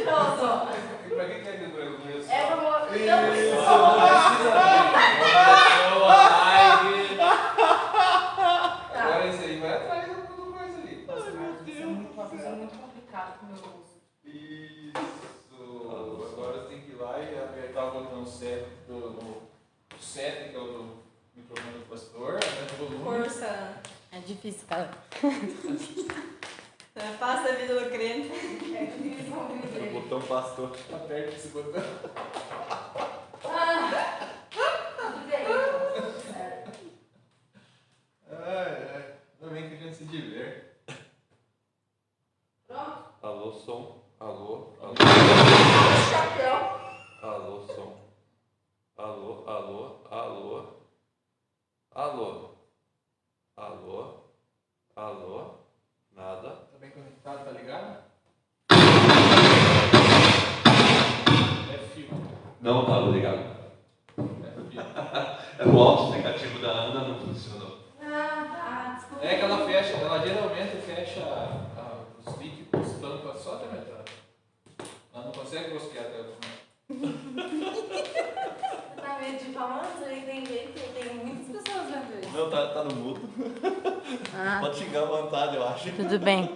Mentiroso. Pra que é que eu conheço? É pra mostrar. Agora esse aí vai atrás do coisa ali. Nossa, Marcos, isso é uma coisa muito complicada pro meu bolso. Isso. Agora você tem que ir lá e apertar o botão 7 do 7, que é o do microfone do pastor, aumenta o volume. Força. É difícil, cara. É fácil a vida do crente. É difícil ouvir O dele. botão pastor. Aperta esse botão. Tudo bem. Certo. Ai. Também que a gente se diverte. Pronto? Alô, som. Alô. Chapéu. Alô, som. Alô. Nada. Tá bem conectado, tá ligado? É fio. Não estava ligado. É fio. É o auto-negativo da Ana, não funcionou. Tá, desculpa. É que ela fecha, ela geralmente fecha os vídeos com os tampos só até a metade. Ela não consegue rosquear até o final. Você tá meio de falar, você tem jeito, tem muitas pessoas vendo isso. Não, tá no mudo. Pode xingar à vontade, eu acho. Tudo bem.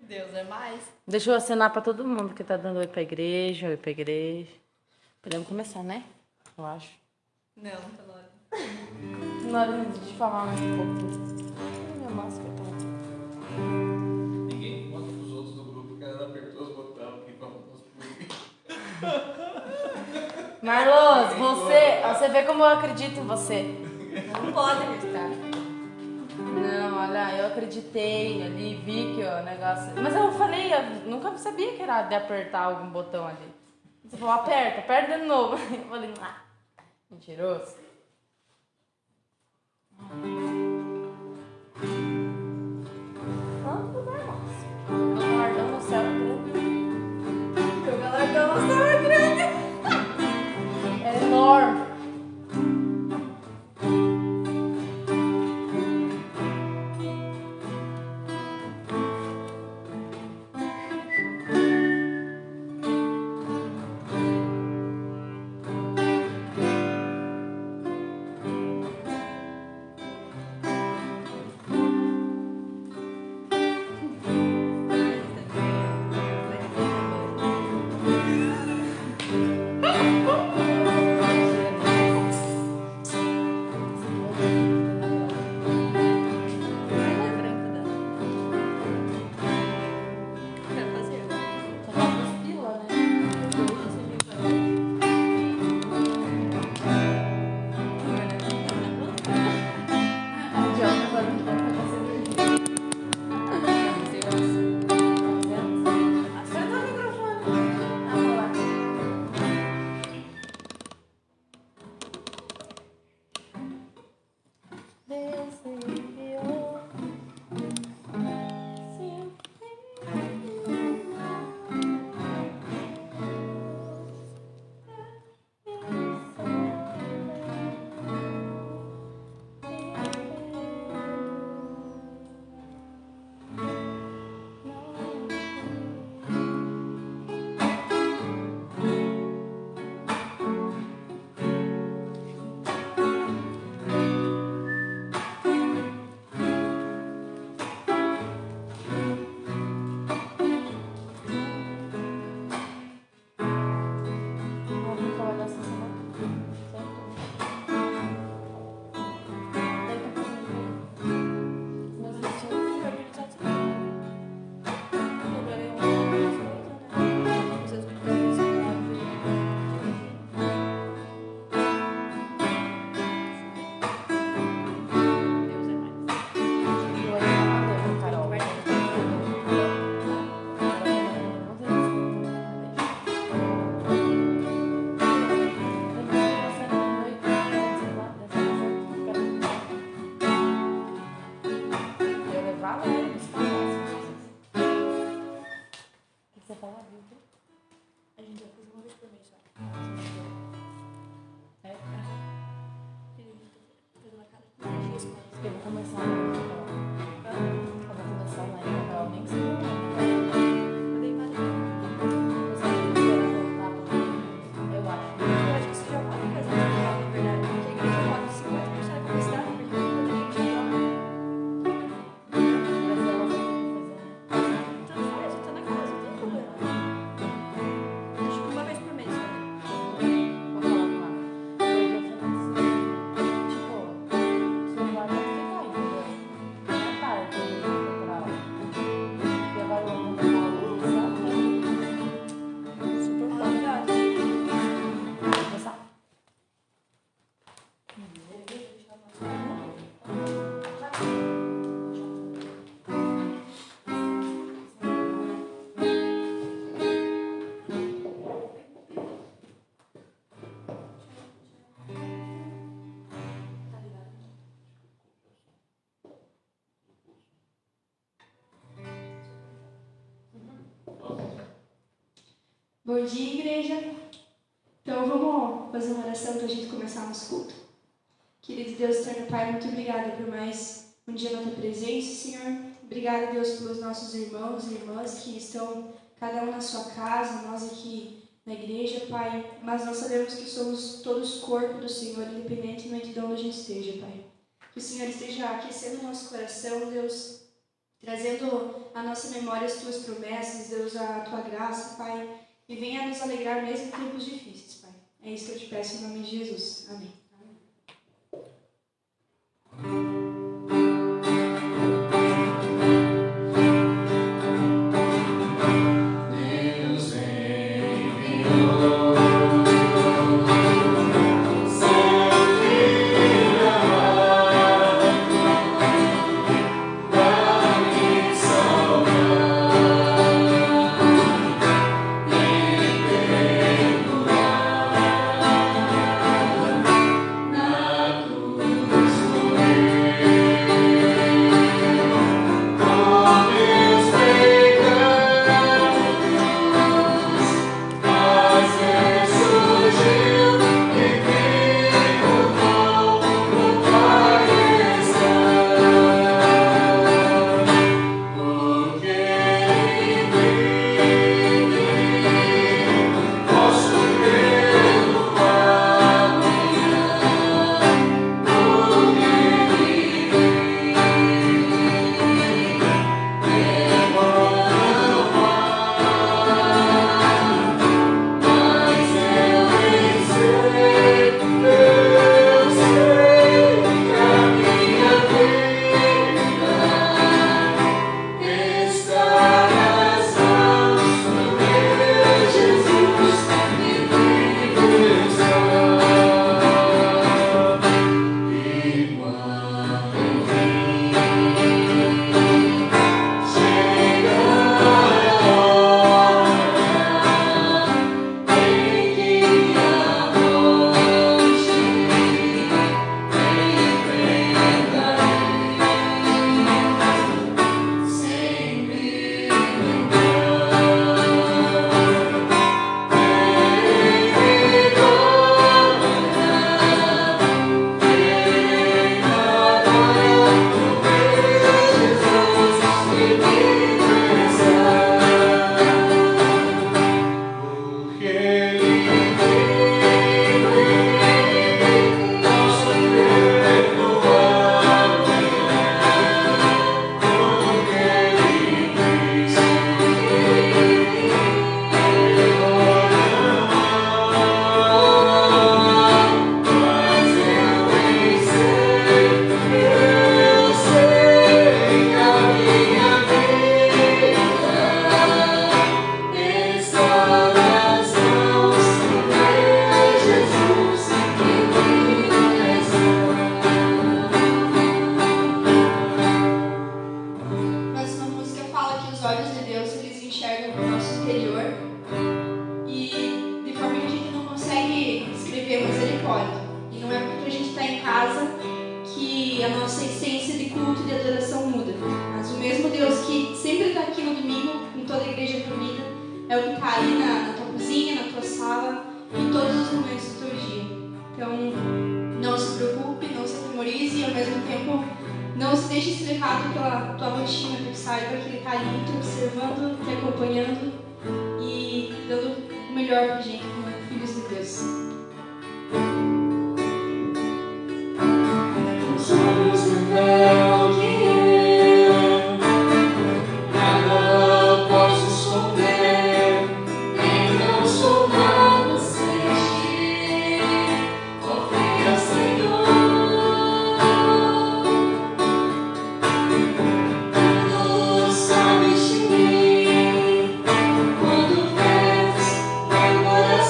Deus é mais. Deixa eu assinar pra todo mundo que tá dando oi pra igreja, oi pra igreja. Podemos começar, né? Eu acho. Não, tá na hora. Na hora de falar mais um pouco. Minha máscara tá. Ninguém conta pros outros do grupo que ela apertou os botões aqui pra nos Marlos, você vê como eu acredito em você. Não pode acreditar. Não, olha, eu acreditei ali, vi que o negócio. Mas eu falei, eu nunca sabia que era de apertar algum botão ali. Você falou, aperta de novo. Eu falei, mentiroso. Não, tudo bem, moça. Meu galardão no céu é grande. Meu galardão não estava grande. É enorme. Bom dia, igreja. Então vamos fazer uma oração para a gente começar o nosso culto. Querido Deus eterno Pai, muito obrigada por mais um dia na tua presença, Senhor. Obrigada, Deus, pelos nossos irmãos e irmãs que estão cada um na sua casa, nós aqui na igreja, Pai. Mas nós sabemos que somos todos corpo do Senhor, independentemente de onde a gente esteja, Pai. Que o Senhor esteja aquecendo o nosso coração, Deus, trazendo à nossa memória as tuas promessas, Deus, a tua graça, Pai. E venha nos alegrar mesmo em tempos difíceis, Pai. É isso que eu te peço em nome de Jesus. Amém. Quando vês meu coração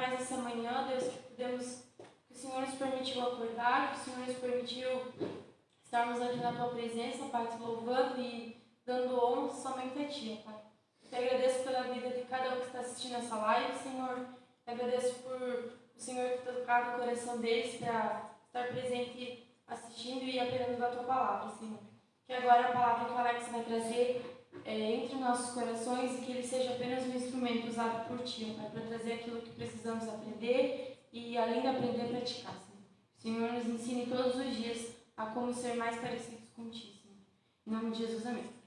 mais essa manhã, Deus, que o Senhor nos permitiu acordar, que o Senhor nos permitiu estarmos aqui na Tua presença, Pai, te louvando e dando honra somente a Ti, Pai. Te agradeço pela vida de cada um que está assistindo essa live, Senhor. Te agradeço por o Senhor ter tocado o coração deles para estar presente, assistindo e aprendendo da Tua palavra, Senhor. Que agora a palavra que o Alex vai trazer entre nossos corações e que ele seja apenas um instrumento usado por Ti, Pai, para trazer aquilo que precisamos aprender e, além de aprender, praticar, Senhor. O Senhor nos ensine todos os dias a como ser mais parecidos com Ti, Senhor. Em nome de Jesus, amém.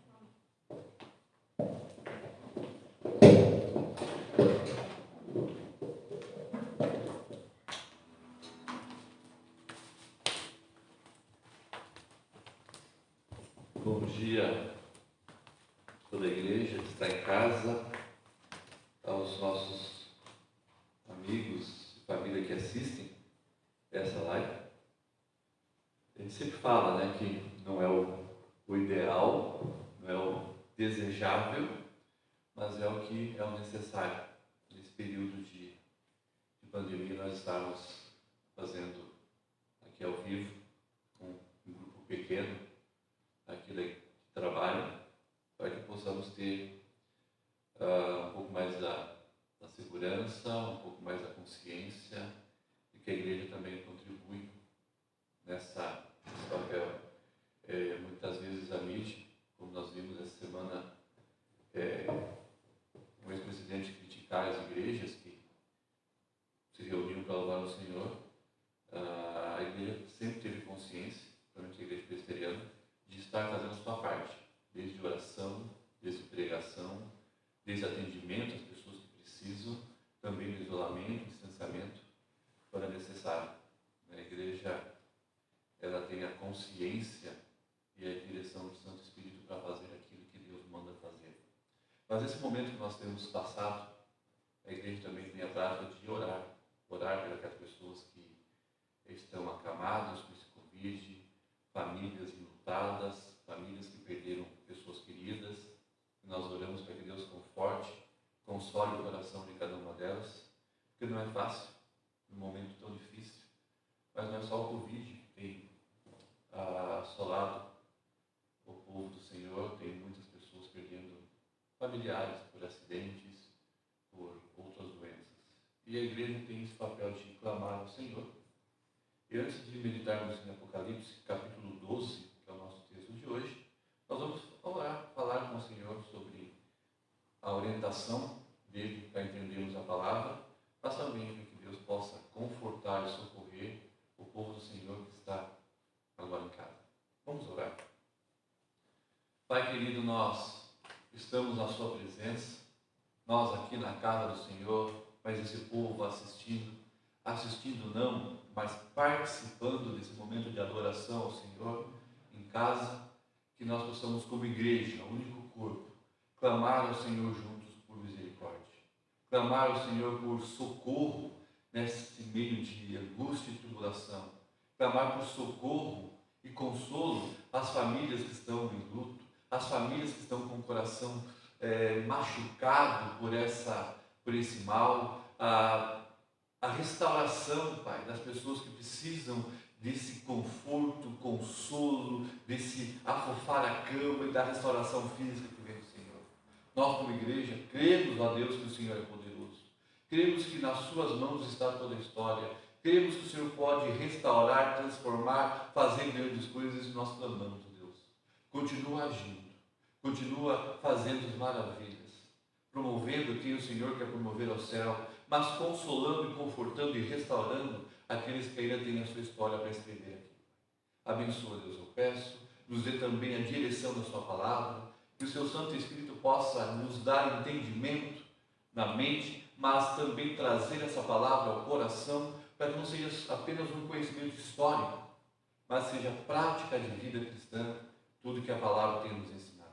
Bom dia a toda a igreja que está em casa, aos nossos amigos e família que assistem essa live. A gente sempre fala, né, que não é o ideal, não é o desejável, mas é o que é o necessário nesse período de pandemia. Nós estamos fazendo aqui ao vivo com um grupo pequeno aqui de trabalho, para que possamos ter um pouco mais da segurança, um pouco mais da consciência, e que a igreja também contribui nesse papel. Muitas vezes a mídia, como nós vimos essa semana, o ex-presidente criticar as igrejas que se reuniram para louvar o Senhor. A igreja sempre teve consciência, principalmente a igreja presbiteriana, de estar fazendo a sua parte, desde oração, desde pregação, desde atendimento às pessoas que precisam, também do isolamento, distanciamento, quando é necessário. A igreja, ela tem a consciência e a direção do Santo Espírito para fazer aquilo que Deus manda fazer. Mas nesse momento que nós temos passado, a igreja também tem a prática de orar pelas pessoas que estão acamadas com esse Covid, famílias enlutadas, famílias que perderam pessoas queridas. E nós oramos para que Deus conforte, console o coração de cada uma delas, porque não é fácil, num momento tão difícil. Mas não é só o Covid que tem assolado o povo do Senhor, tem muitas pessoas perdendo familiares por acidentes, por outras doenças. E a igreja tem esse papel de clamar ao Senhor. E antes de meditarmos em Apocalipse, capítulo 12, que é o nosso texto de hoje, nós vamos falar com o Senhor sobre a orientação dele para entendermos a palavra, mas também para que Deus possa confortar e socorrer o povo do Senhor que está agora em casa. Vamos orar. Pai querido, nós estamos na sua presença, nós aqui na casa do Senhor, mas esse povo assistindo não, mas participando desse momento de adoração ao Senhor em casa, que nós possamos como igreja, um único corpo, clamar ao Senhor juntos por misericórdia, clamar ao Senhor por socorro nesse meio de angústia e tribulação, clamar por socorro e consolo às famílias que estão em luto, às famílias que estão com o coração machucado por esse mal, a restauração, Pai, das pessoas que precisam desse conforto, consolo, desse afofar a cama e da restauração física que vem do Senhor. Nós, como igreja, cremos, ó Deus, que o Senhor é poderoso. Cremos que nas suas mãos está toda a história. Cremos que o Senhor pode restaurar, transformar, fazer grandes coisas, e nós clamamos, Deus. Continua agindo, continua fazendo maravilhas, promovendo quem o Senhor quer promover ao céu, mas consolando e confortando e restaurando aqueles que ainda têm a sua história para escrever aqui. Abençoa, Deus, eu peço, nos dê também a direção da sua palavra, que o seu Santo Espírito possa nos dar entendimento na mente, mas também trazer essa palavra ao coração, para que não seja apenas um conhecimento histórico, mas seja prática de vida cristã, tudo que a palavra tem nos ensinado.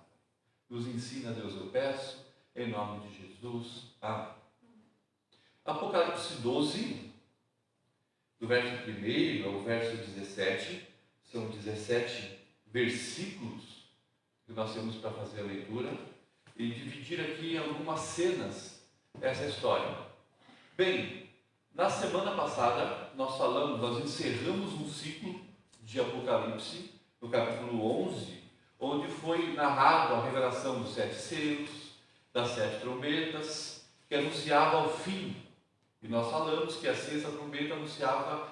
Nos ensina, Deus, eu peço, em nome de Jesus. Amém. Apocalipse 12, do verso 1 ao verso 17, são 17 versículos que nós temos para fazer a leitura e dividir aqui em algumas cenas essa história. Bem, Na semana passada, nós encerramos um ciclo de Apocalipse, no capítulo 11, onde foi narrado a revelação dos 7 selos, das 7 trombetas, que anunciava o fim. E nós falamos que a 6ª trombeta anunciava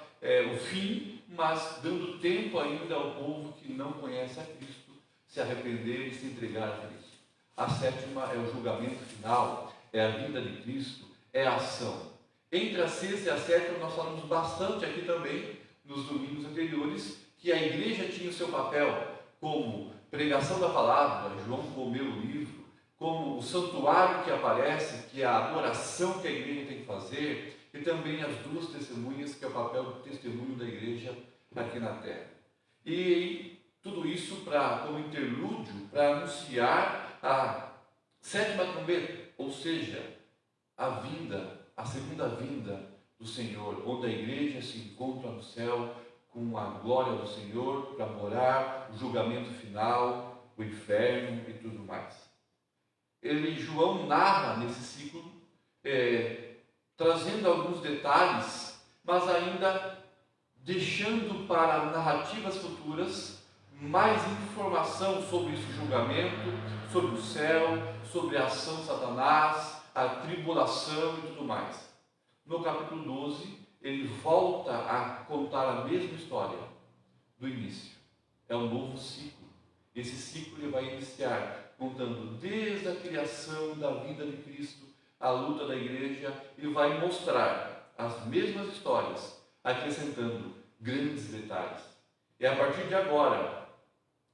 o fim, mas dando tempo ainda ao povo que não conhece a Cristo se arrepender e se entregar a Cristo. A 7ª é o julgamento final, é a vinda de Cristo, é a ação. Entre a 6ª e a 7ª nós falamos bastante aqui também, nos domingos anteriores, que a igreja tinha o seu papel como pregação da palavra, João comeu o livro, como o santuário que aparece, que é a adoração que a igreja tem que fazer, e também as 2 testemunhas, que é o papel do testemunho da igreja aqui na terra. E tudo isso como interlúdio, para anunciar a 7ª trombeta, ou seja, a 2ª vinda do Senhor, onde a igreja se encontra no céu com a glória do Senhor para morar, o julgamento final, o inferno e tudo mais. João narra nesse ciclo, trazendo alguns detalhes, mas ainda deixando para narrativas futuras mais informação sobre esse julgamento, sobre o céu, sobre a ação de Satanás, a tribulação e tudo mais. No capítulo 12, ele volta a contar a mesma história do início. É um novo ciclo. Esse ciclo ele vai iniciar contando desde a criação da vida de Cristo, a luta da igreja, e vai mostrar as mesmas histórias, acrescentando grandes detalhes. É a partir de agora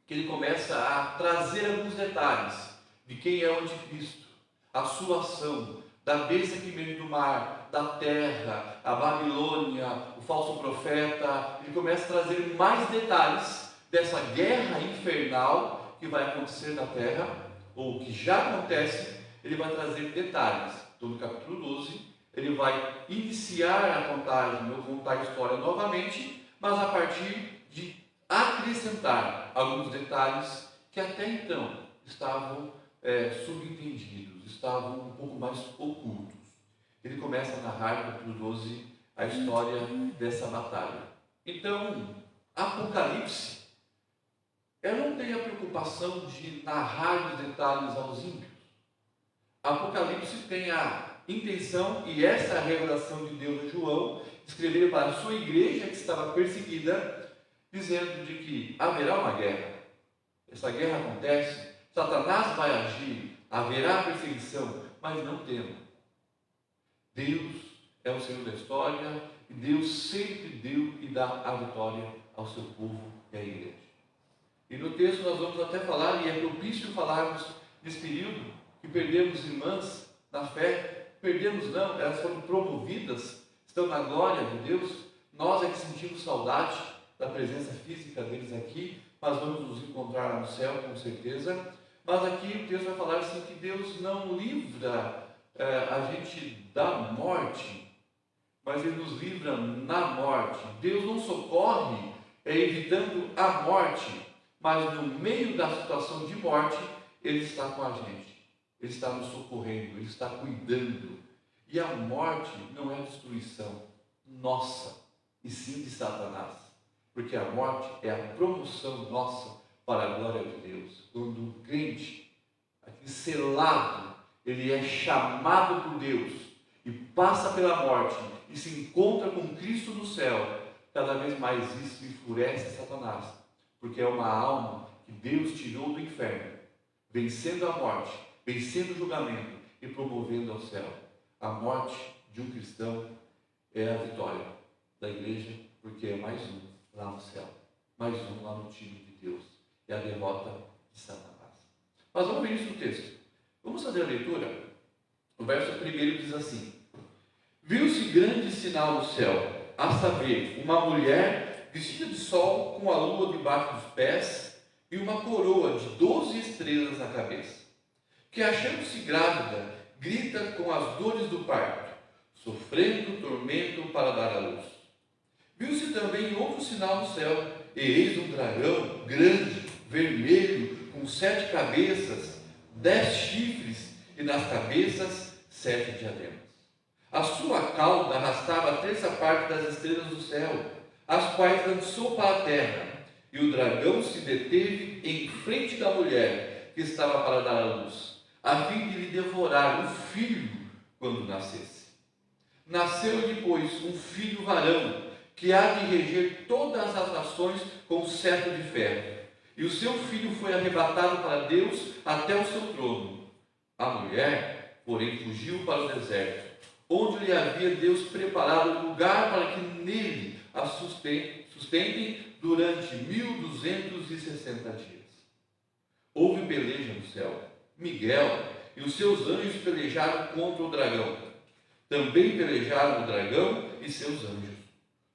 que ele começa a trazer alguns detalhes de quem é o anticristo, a sua ação, da besta que veio do mar, da terra, a Babilônia, o falso profeta. Ele começa a trazer mais detalhes dessa guerra infernal que vai acontecer na terra, ou que já acontece. Ele vai trazer detalhes. Então, no capítulo 12, ele vai iniciar a contagem, ou contar a história novamente, mas a partir de acrescentar alguns detalhes que até então estavam subentendidos, estavam um pouco mais ocultos. Ele começa a narrar no capítulo 12 a história dessa batalha. Então, Apocalipse, ela não tem a preocupação de narrar os detalhes aos ímpios. Apocalipse tem a intenção, e essa é a revelação de Deus a João, escrever para a sua igreja que estava perseguida, dizendo de que haverá uma guerra. Essa guerra acontece, Satanás vai agir, haverá perseguição, mas não tema. Deus é o Senhor da história, e Deus sempre deu e dá a vitória ao seu povo e à igreja. E no texto nós vamos até falar, e é propício falarmos desse período, que perdemos irmãs na fé. Perdemos não, elas foram promovidas, estão na glória de Deus. Nós é que sentimos saudade da presença física deles aqui, mas vamos nos encontrar lá no céu com certeza. Mas aqui o texto vai falar assim, que Deus não livra a gente da morte, mas Ele nos livra na morte. Deus não socorre evitando a morte, mas no meio da situação de morte, Ele está com a gente. Ele está nos socorrendo, Ele está cuidando. E a morte não é a destruição nossa, e sim de Satanás. Porque a morte é a promoção nossa para a glória de Deus. Quando o crente, aquele selado, ele é chamado por Deus e passa pela morte e se encontra com Cristo no céu, cada vez mais isso enfurece Satanás. Porque é uma alma que Deus tirou do inferno, vencendo a morte, vencendo o julgamento e promovendo ao céu. A morte de um cristão é a vitória da igreja, porque é mais um lá no céu, mais um lá no time de Deus. É a derrota de Satanás. Mas vamos ver isso no texto. Vamos fazer a leitura? O verso 1 diz assim: viu-se grande sinal no céu, a saber, uma mulher vestida de sol, com a lua debaixo dos pés e uma coroa de 12 estrelas na cabeça, que, achando-se grávida, grita com as dores do parto, sofrendo tormento para dar à luz. Viu-se também outro sinal no céu, e eis um dragão grande, vermelho, com 7 cabeças, 10 chifres, e nas cabeças 7 diademas. A sua cauda arrastava a terça parte das estrelas do céu, as quais lançou para a terra. E o dragão se deteve em frente da mulher que estava para dar à luz, a fim de lhe devorar o filho quando nascesse. Nasceu-lhe, pois, um filho varão, que há de reger todas as nações com cetro de ferro. E o seu filho foi arrebatado para Deus até o seu trono. A mulher, porém, fugiu para o deserto, onde lhe havia Deus preparado lugar para que nele a sustentem durante 1260 dias. Houve peleja no céu. Miguel e os seus anjos pelejaram contra o dragão. Também pelejaram o dragão e seus anjos.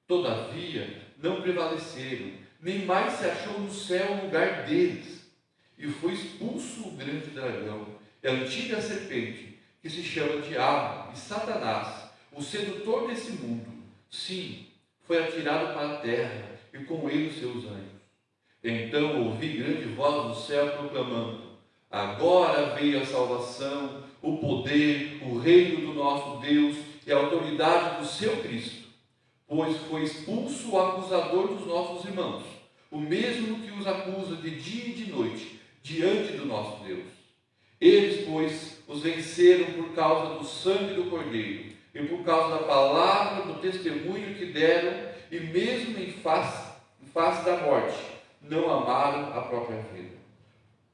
Todavia, não prevaleceram, nem mais se achou no céu um lugar deles. E foi expulso o grande dragão, a antiga serpente, que se chama Diabo e Satanás, o sedutor desse mundo. Sim, foi atirado para a terra, e com ele os seus anjos. Então ouvi grande voz do céu proclamando: agora veio a salvação, o poder, o reino do nosso Deus e a autoridade do seu Cristo. Pois foi expulso o acusador dos nossos irmãos, o mesmo que os acusa de dia e de noite, diante do nosso Deus. Eles, pois, os venceram por causa do sangue do Cordeiro, e por causa da palavra do testemunho que deram, e mesmo em face da morte, não amaram a própria vida.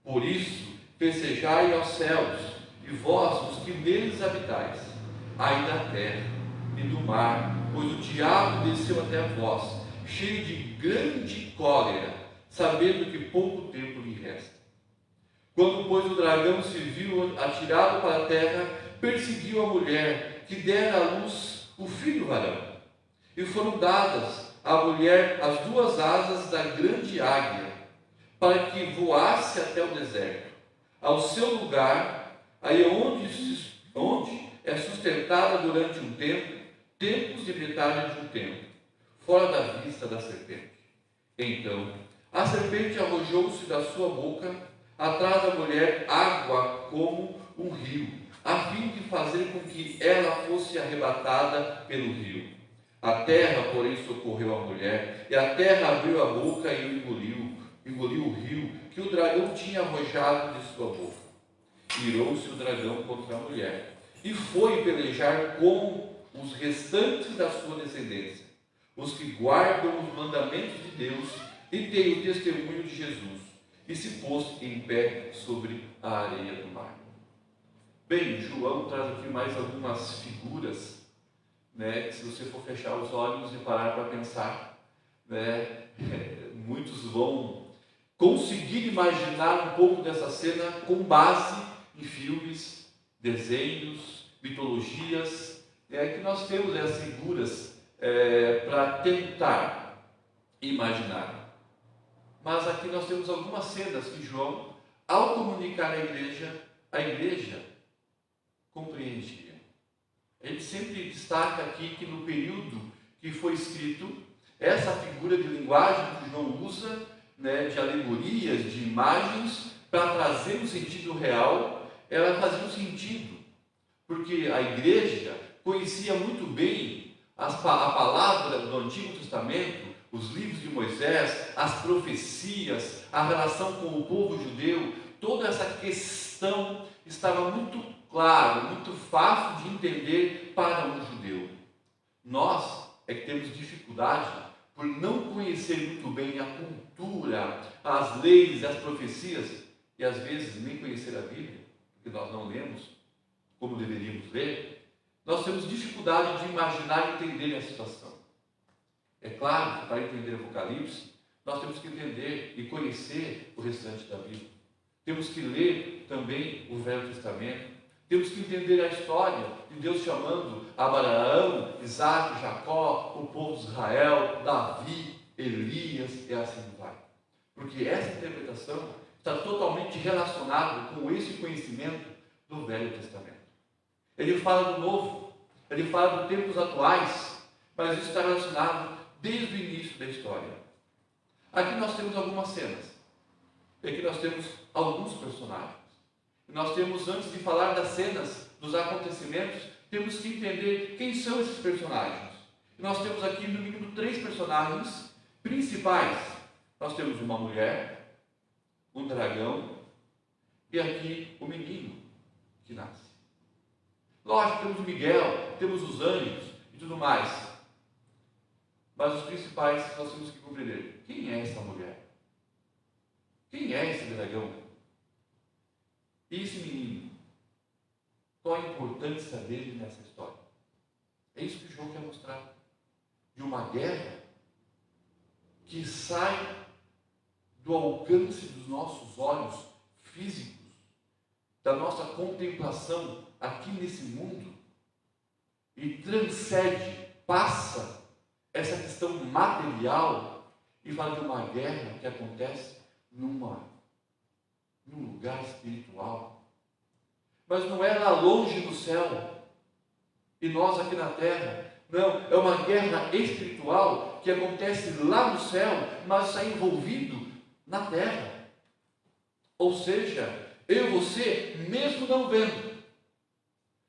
Por isso, festejai aos céus, e vós, os que neles habitais, ai da terra e do mar, pois o diabo desceu até vós, cheio de grande cólera, sabendo que pouco tempo lhe resta. Quando, pois, o dragão se viu atirado para a terra, perseguiu a mulher, que dera à luz o filho varão. E foram dadas à mulher as duas asas da grande águia, para que voasse até o deserto, ao seu lugar, aí onde é sustentada durante um tempo, tempos de metade de um tempo, fora da vista da serpente. Então, a serpente arrojou-se da sua boca, atrás da mulher, água como um rio, a fim de fazer com que ela fosse arrebatada pelo rio. A terra, porém, socorreu a mulher, e a terra abriu a boca e o engoliu o rio que o dragão tinha arrojado de sua boca. Irou-se o dragão contra a mulher, e foi pelejar com os restantes da sua descendência, os que guardam os mandamentos de Deus e têm o testemunho de Jesus, e se pôs em pé sobre a areia do mar. Bem, João traz aqui mais algumas figuras, né, que se você for fechar os olhos e parar para pensar, né, muitos vão conseguir imaginar um pouco dessa cena com base em filmes, desenhos, mitologias, que nós temos as figuras para tentar imaginar. Mas aqui nós temos algumas cenas que João, ao comunicar à igreja compreendia. Ele sempre destaca aqui que no período que foi escrito, essa figura de linguagem que João usa, né, de alegorias, de imagens, para trazer um sentido real, ela fazia um sentido, porque a igreja conhecia muito bem a palavra do Antigo Testamento, os livros de Moisés, as profecias, a relação com o povo judeu, toda essa questão estava muito claro, muito fácil de entender para um judeu. Nós é que temos dificuldade por não conhecer muito bem a cultura, as leis, as profecias, e às vezes nem conhecer a Bíblia, porque nós não lemos como deveríamos ler. Nós temos dificuldade de imaginar e entender a situação. É claro que para entender o Apocalipse, nós temos que entender e conhecer o restante da Bíblia. Temos que ler também o Velho Testamento. Temos que entender a história de Deus chamando Abraão, Isaac, Jacó, o povo de Israel, Davi, Elias, e assim vai. Porque essa interpretação está totalmente relacionada com esse conhecimento do Velho Testamento. Ele fala do Novo, ele fala dos tempos atuais, mas isso está relacionado desde o início da história. Aqui nós temos algumas cenas, aqui nós temos alguns personagens. Nós temos, antes de falar das cenas, dos acontecimentos, temos que entender quem são esses personagens. Nós temos aqui no mínimo 3 personagens principais. Nós temos uma mulher, um dragão e aqui o menino que nasce. Lógico, temos o Miguel, temos os anjos e tudo mais. Mas os principais nós temos que compreender. Quem é essa mulher? Quem é esse dragão? E esse menino? Qual a importância dele nessa história? É isso que o João quer mostrar. De uma guerra que sai do alcance dos nossos olhos físicos, da nossa contemplação aqui nesse mundo, e transcende, passa essa questão material e fala de uma guerra que acontece num lugar espiritual. Mas não é lá longe no céu e nós aqui na terra. Não, é uma guerra espiritual que acontece lá no céu, mas está envolvido na terra. Ou seja, eu e você, mesmo não vendo,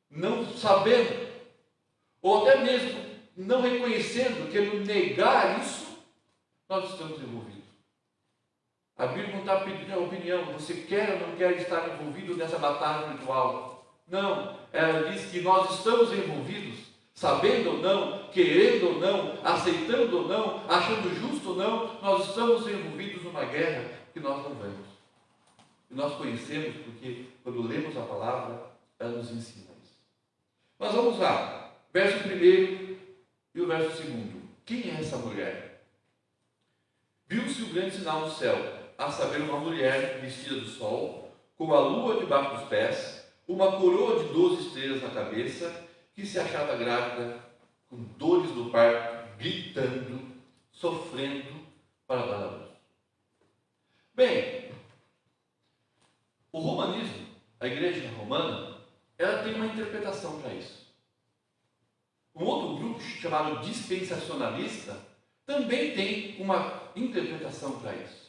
não sabendo, ou até mesmo não reconhecendo, querendo negar isso, nós estamos envolvidos. A Bíblia não está pedindo a opinião, você quer ou não quer estar envolvido nessa batalha espiritual. Não, ela diz que nós estamos envolvidos, sabendo ou não, querendo ou não, aceitando ou não, achando justo ou não, nós estamos envolvidos numa guerra que nós não vemos. E nós conhecemos porque, quando lemos a palavra, ela nos ensina isso. Mas vamos lá, verso 1 e o verso 2. Quem é essa mulher? Viu-se o grande sinal no céu, a saber, uma mulher vestida do sol, com a lua debaixo dos pés, uma coroa de 12 estrelas na cabeça, que se achava grávida, com dores do parto, gritando, sofrendo para dar a luz. Bem, o romanismo, a igreja romana, ela tem uma interpretação para isso. Um outro grupo chamado dispensacionalista também tem uma interpretação para isso.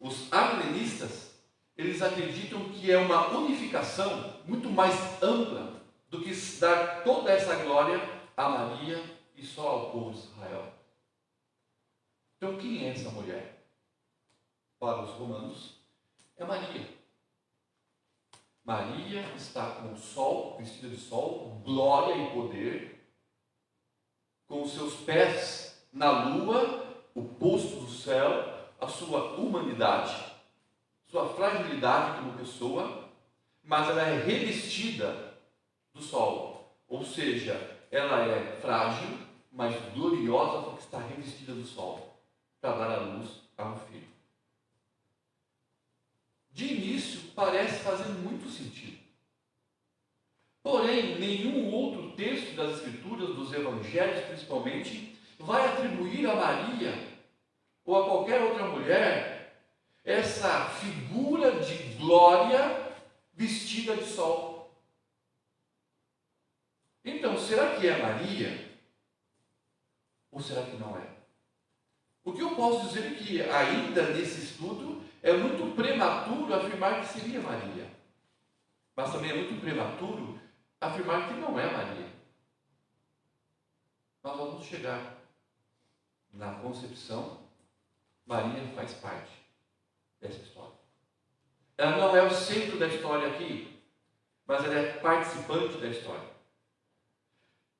Os amilenistas, eles acreditam que é uma unificação muito mais ampla do que dar toda essa glória a Maria e só ao povo de Israel. Então, quem é essa mulher? Para os romanos, é Maria. Maria está com o sol, vestida de sol, glória e poder, com os seus pés na lua, o posto do céu, a sua humanidade, sua fragilidade como pessoa, mas ela é revestida do sol, ou seja, ela é frágil, mas gloriosa porque está revestida do sol, para dar a luz a um filho. De início, parece fazer muito sentido. Porém, nenhum outro texto das Escrituras, dos Evangelhos principalmente, vai atribuir a Maria ou a qualquer outra mulher essa figura de glória vestida de sol. Então, será que é Maria? Ou será que não é? O que eu posso dizer é que, ainda nesse estudo, é muito prematuro afirmar que seria Maria. Mas também é muito prematuro afirmar que não é Maria. Nós vamos chegar na concepção. Maria faz parte dessa história. Ela não é o centro da história aqui, mas ela é participante da história.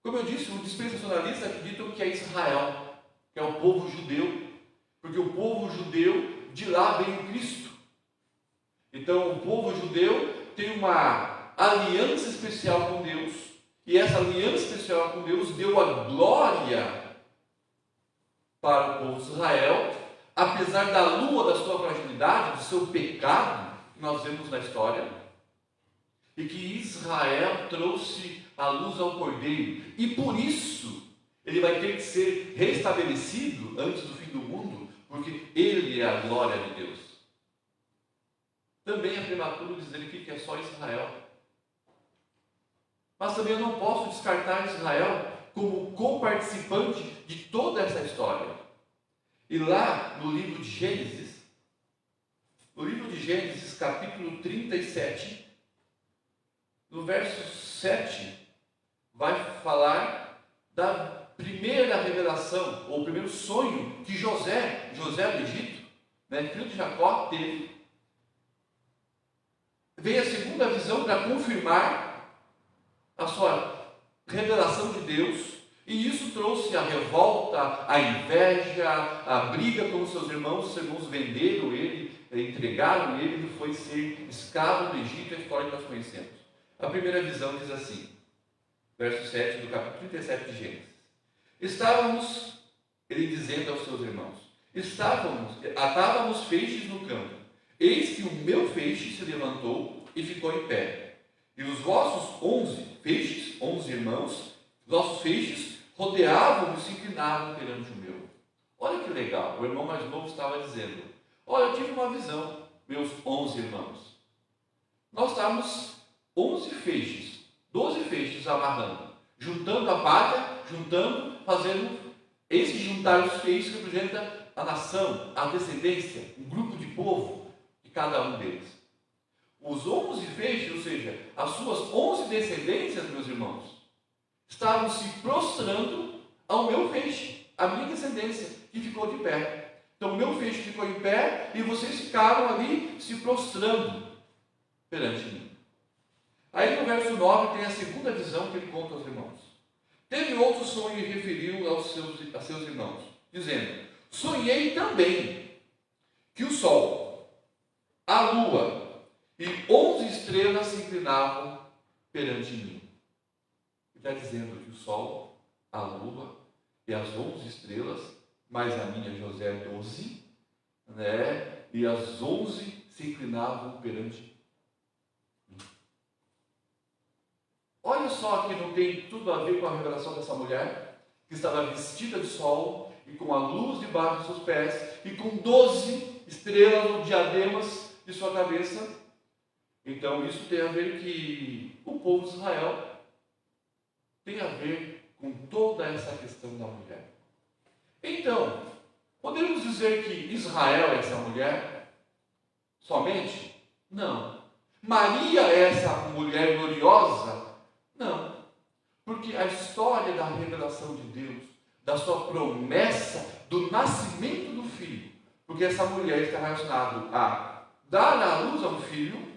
Como eu disse, os dispensacionalistas acreditam que é Israel, que é o povo judeu, porque o povo judeu, de lá vem o Cristo. Então o povo judeu tem uma aliança especial com Deus, e essa aliança especial com Deus deu a glória para o povo de Israel, apesar da lua, da sua fragilidade, do seu pecado, que nós vemos na história, e que Israel trouxe a luz ao Cordeiro, e por isso ele vai ter que ser restabelecido antes do fim do mundo, porque ele é a glória de Deus. Também é prematuro dizer aqui que é só Israel. Mas também eu não posso descartar Israel como coparticipante de toda essa história. E lá no livro de Gênesis, capítulo 37, no verso 7, vai falar da primeira revelação, ou o primeiro sonho que José do Egito, né, filho de Jacó, teve. Veio a segunda visão para confirmar a sua revelação de Deus, e isso trouxe a revolta, a inveja, a briga com os seus irmãos venderam ele, entregaram ele, ele foi ser escravo do Egito, a história que nós conhecemos. A primeira visão diz assim, verso 7 do capítulo 37 de Gênesis: estávamos, ele dizendo aos seus irmãos, atávamos feixes no campo, eis que o meu feixe se levantou e ficou em pé, e os vossos 11 feixes, 11 irmãos, vossos feixes rodeavam e se inclinavam perante o meu. Olha que legal, o irmão mais novo estava dizendo: olha, eu tive uma visão, meus 11 irmãos. Nós estávamos 11 feixes, 12 feixes amarrando, juntando a palha, fazendo, esse juntar os feixes representa a nação, a descendência, um grupo de povo de cada um deles. Os 11 feixes, ou seja, as suas 11 descendências, meus irmãos, estavam se prostrando ao meu feixe, a minha descendência, que ficou de pé. Então, o meu feixe ficou em pé e vocês ficaram ali se prostrando perante mim. Aí no verso 9 tem a segunda visão que ele conta aos irmãos. Teve outro sonho e referiu a seus irmãos, dizendo: sonhei também que o sol, a lua e 11 estrelas se inclinavam perante mim. Ele está dizendo que o sol, a lua e as 11 estrelas, mais a minha José 12, né? E as 11 se inclinavam perante mim. Olha só que não tem tudo a ver com a revelação dessa mulher, que estava vestida de sol e com a luz debaixo dos seus pés e com 12 estrelas ou diademas de sua cabeça. Então isso tem a ver que o povo de Israel tem a ver com toda essa questão da mulher. Então, podemos dizer que Israel é essa mulher somente? Não. Maria é essa mulher gloriosa? Não. Porque a história da revelação de Deus, da sua promessa do nascimento do filho, porque essa mulher está relacionada a dar à luz a um filho,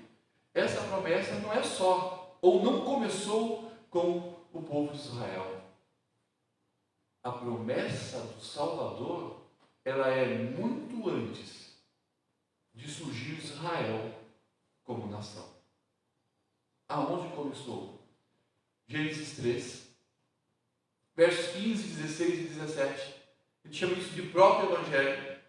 essa promessa não é só, ou não começou com o povo de Israel. A promessa do Salvador, ela é muito antes de surgir Israel como nação. Aonde começou? Gênesis 3, versos 15, 16 e 17. A gente chama isso de próprio Evangelho.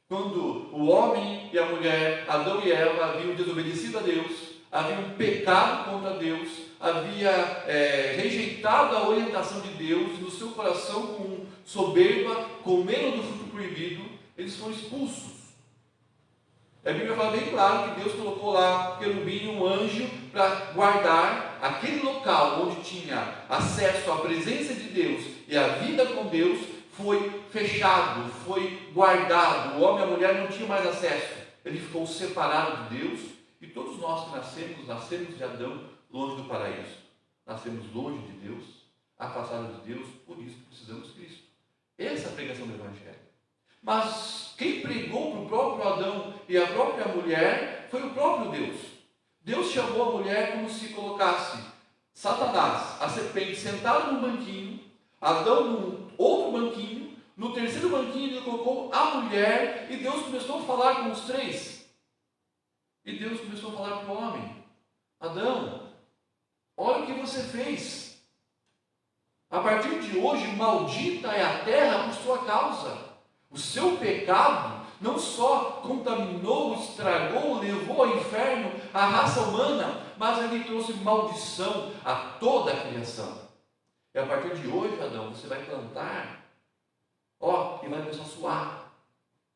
Quando o homem e a mulher, Adão e Eva, haviam desobedecido a Deus, haviam pecado contra Deus, havia rejeitado a orientação de Deus, e no seu coração, com soberba, comeram do fruto proibido, eles foram expulsos. A Bíblia fala bem claro que Deus colocou lá querubim, um anjo, para guardar aquele local onde tinha acesso à presença de Deus e à vida com Deus. Foi fechado, foi guardado. O homem e a mulher não tinham mais acesso. Ele ficou separado de Deus. E todos nós que nascemos de Adão longe do paraíso. Nascemos longe de Deus, afastados de Deus, por isso precisamos de Cristo. Essa é a pregação do Evangelho. Mas quem pregou para o próprio Adão e a própria mulher foi o próprio Deus. Deus chamou a mulher como se colocasse Satanás, a serpente, sentado num banquinho, Adão num outro banquinho, no terceiro banquinho ele colocou a mulher, e Deus começou a falar com os três. E Deus começou a falar para o homem: Adão, olha o que você fez. A partir de hoje, maldita é a terra por sua causa. O seu pecado não só contaminou, estragou, levou ao inferno a raça humana, mas ele trouxe maldição a toda a criação. E a partir de hoje, Adão, você vai plantar, e vai começar a suar.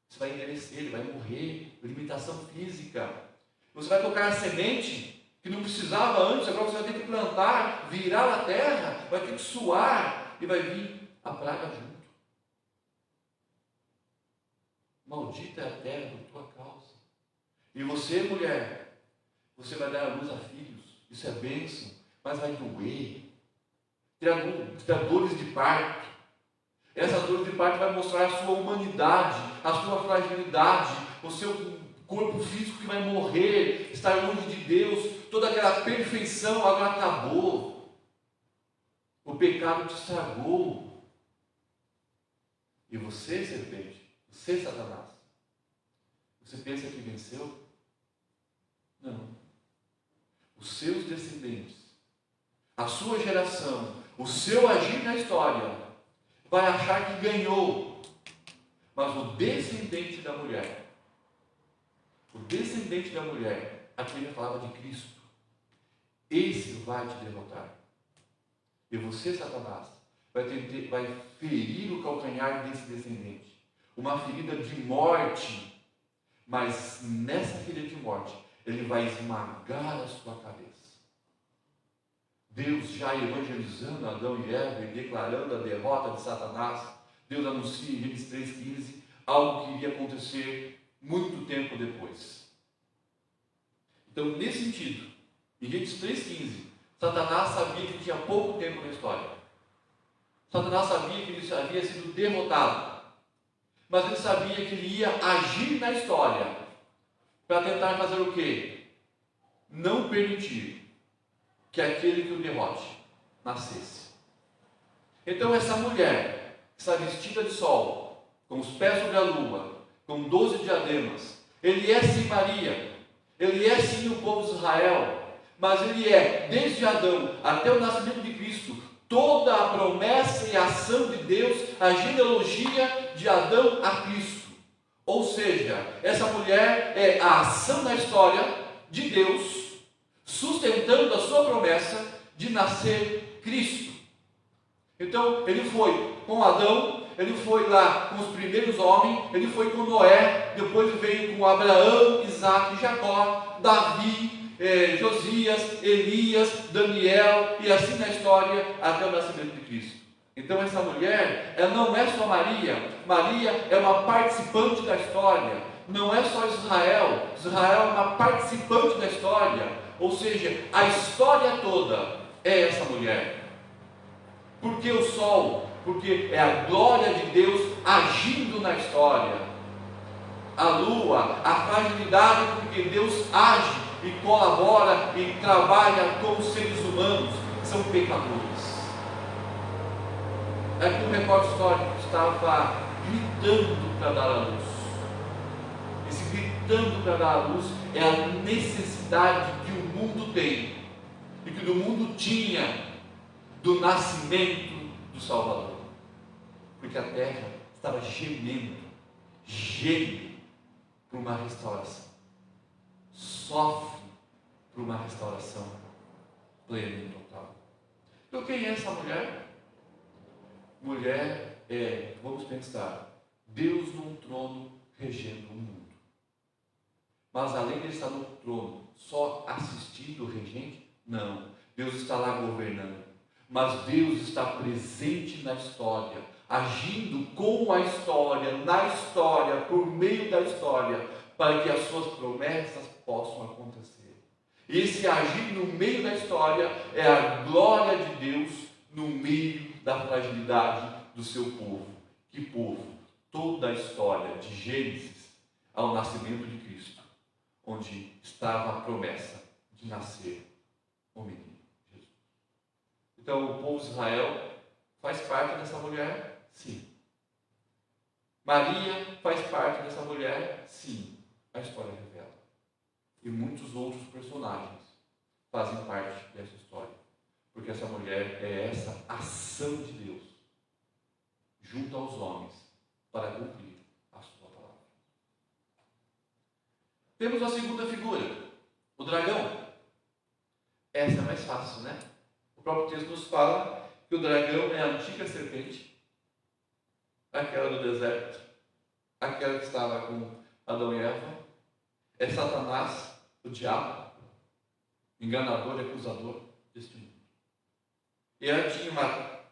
Você vai envelhecer, vai morrer, limitação física. Você vai tocar a semente que não precisava antes, agora você vai ter que plantar, virar a terra, vai ter que suar e vai vir a praga junto. Maldita é a terra por tua causa. E você, mulher, você vai dar à luz a filhos. Isso é bênção. mas vai doer. Terá dores de parto. Essas dores de parto vai mostrar a sua humanidade, a sua fragilidade, o seu corpo físico que vai morrer, estar longe de Deus, toda aquela perfeição agora acabou. O pecado te estragou. E você, serpente, você, Satanás, você pensa que venceu? Não. Os seus descendentes, a sua geração, o seu agir na história, vai achar que ganhou. Mas o descendente da mulher, aqui ele falava de Cristo, esse vai te derrotar. E você, Satanás, vai ferir o calcanhar desse descendente. Uma ferida de morte, mas nessa ferida de morte, ele vai esmagar a sua cabeça. Deus já evangelizando Adão e Eva e declarando a derrota de Satanás, Deus anuncia em Gênesis 3,15 algo que iria acontecer muito tempo depois. Então, nesse sentido, em Gênesis 3,15, Satanás sabia que tinha pouco tempo na história. Satanás sabia que ele havia sido derrotado, mas ele sabia que ele ia agir na história para tentar fazer o quê? Não permitir que aquele que o derrote nascesse. Então essa mulher que está vestida de sol, com os pés sobre a lua, com 12 diademas, ele é sim Maria, ele é sim o povo de Israel, mas ele é, desde Adão até o nascimento de Cristo, toda a promessa e a ação de Deus, a genealogia de Adão a Cristo. Ou seja, essa mulher é a ação na história de Deus, sustentando a sua promessa de nascer Cristo. Então, ele foi com Adão, ele foi lá com os primeiros homens, ele foi com Noé, depois veio com Abraão, Isaac, Jacó, Davi, Josias, Elias, Daniel, e assim na história até o nascimento de Cristo. Então essa mulher, ela não é só Maria, Maria é uma participante da história, não é só Israel, Israel é uma participante da história, ou seja, a história toda é essa mulher. Por que o sol? Porque é a glória de Deus agindo na história. A lua, a fragilidade, porque Deus age e colabora e trabalha com os seres humanos, que são pecadores. É que o recorte histórico estava gritando para dar a luz. Esse gritando para dar a luz é a necessidade que o mundo tem e que o mundo tinha do nascimento do Salvador, porque a terra estava gemendo por uma restauração, sofre por uma restauração plena e total. Então quem é essa mulher? Mulher é, vamos pensar, Deus num trono regendo o mundo. Mas além de estar no trono, só assistindo o regente? Não. Deus está lá governando. Mas Deus está presente na história, agindo com a história, na história, por meio da história, para que as suas promessas possam acontecer. Esse agir no meio da história é a glória de Deus no meio da fragilidade do seu povo. Que povo? Toda a história de Gênesis ao nascimento de Cristo, onde estava a promessa de nascer o menino Jesus. Então o povo de Israel faz parte dessa mulher? Sim. Maria faz parte dessa mulher? Sim. A história revela. E muitos outros personagens fazem parte dessa história. Porque essa mulher é essa ação de Deus junto aos homens para cumprir a sua palavra. Temos a segunda figura, o dragão. Essa é mais fácil, né? O próprio texto nos fala que o dragão é a antiga serpente, aquela do deserto, aquela que estava com Adão e Eva, é Satanás, o diabo, enganador e acusador deste mundo. E ela tinha uma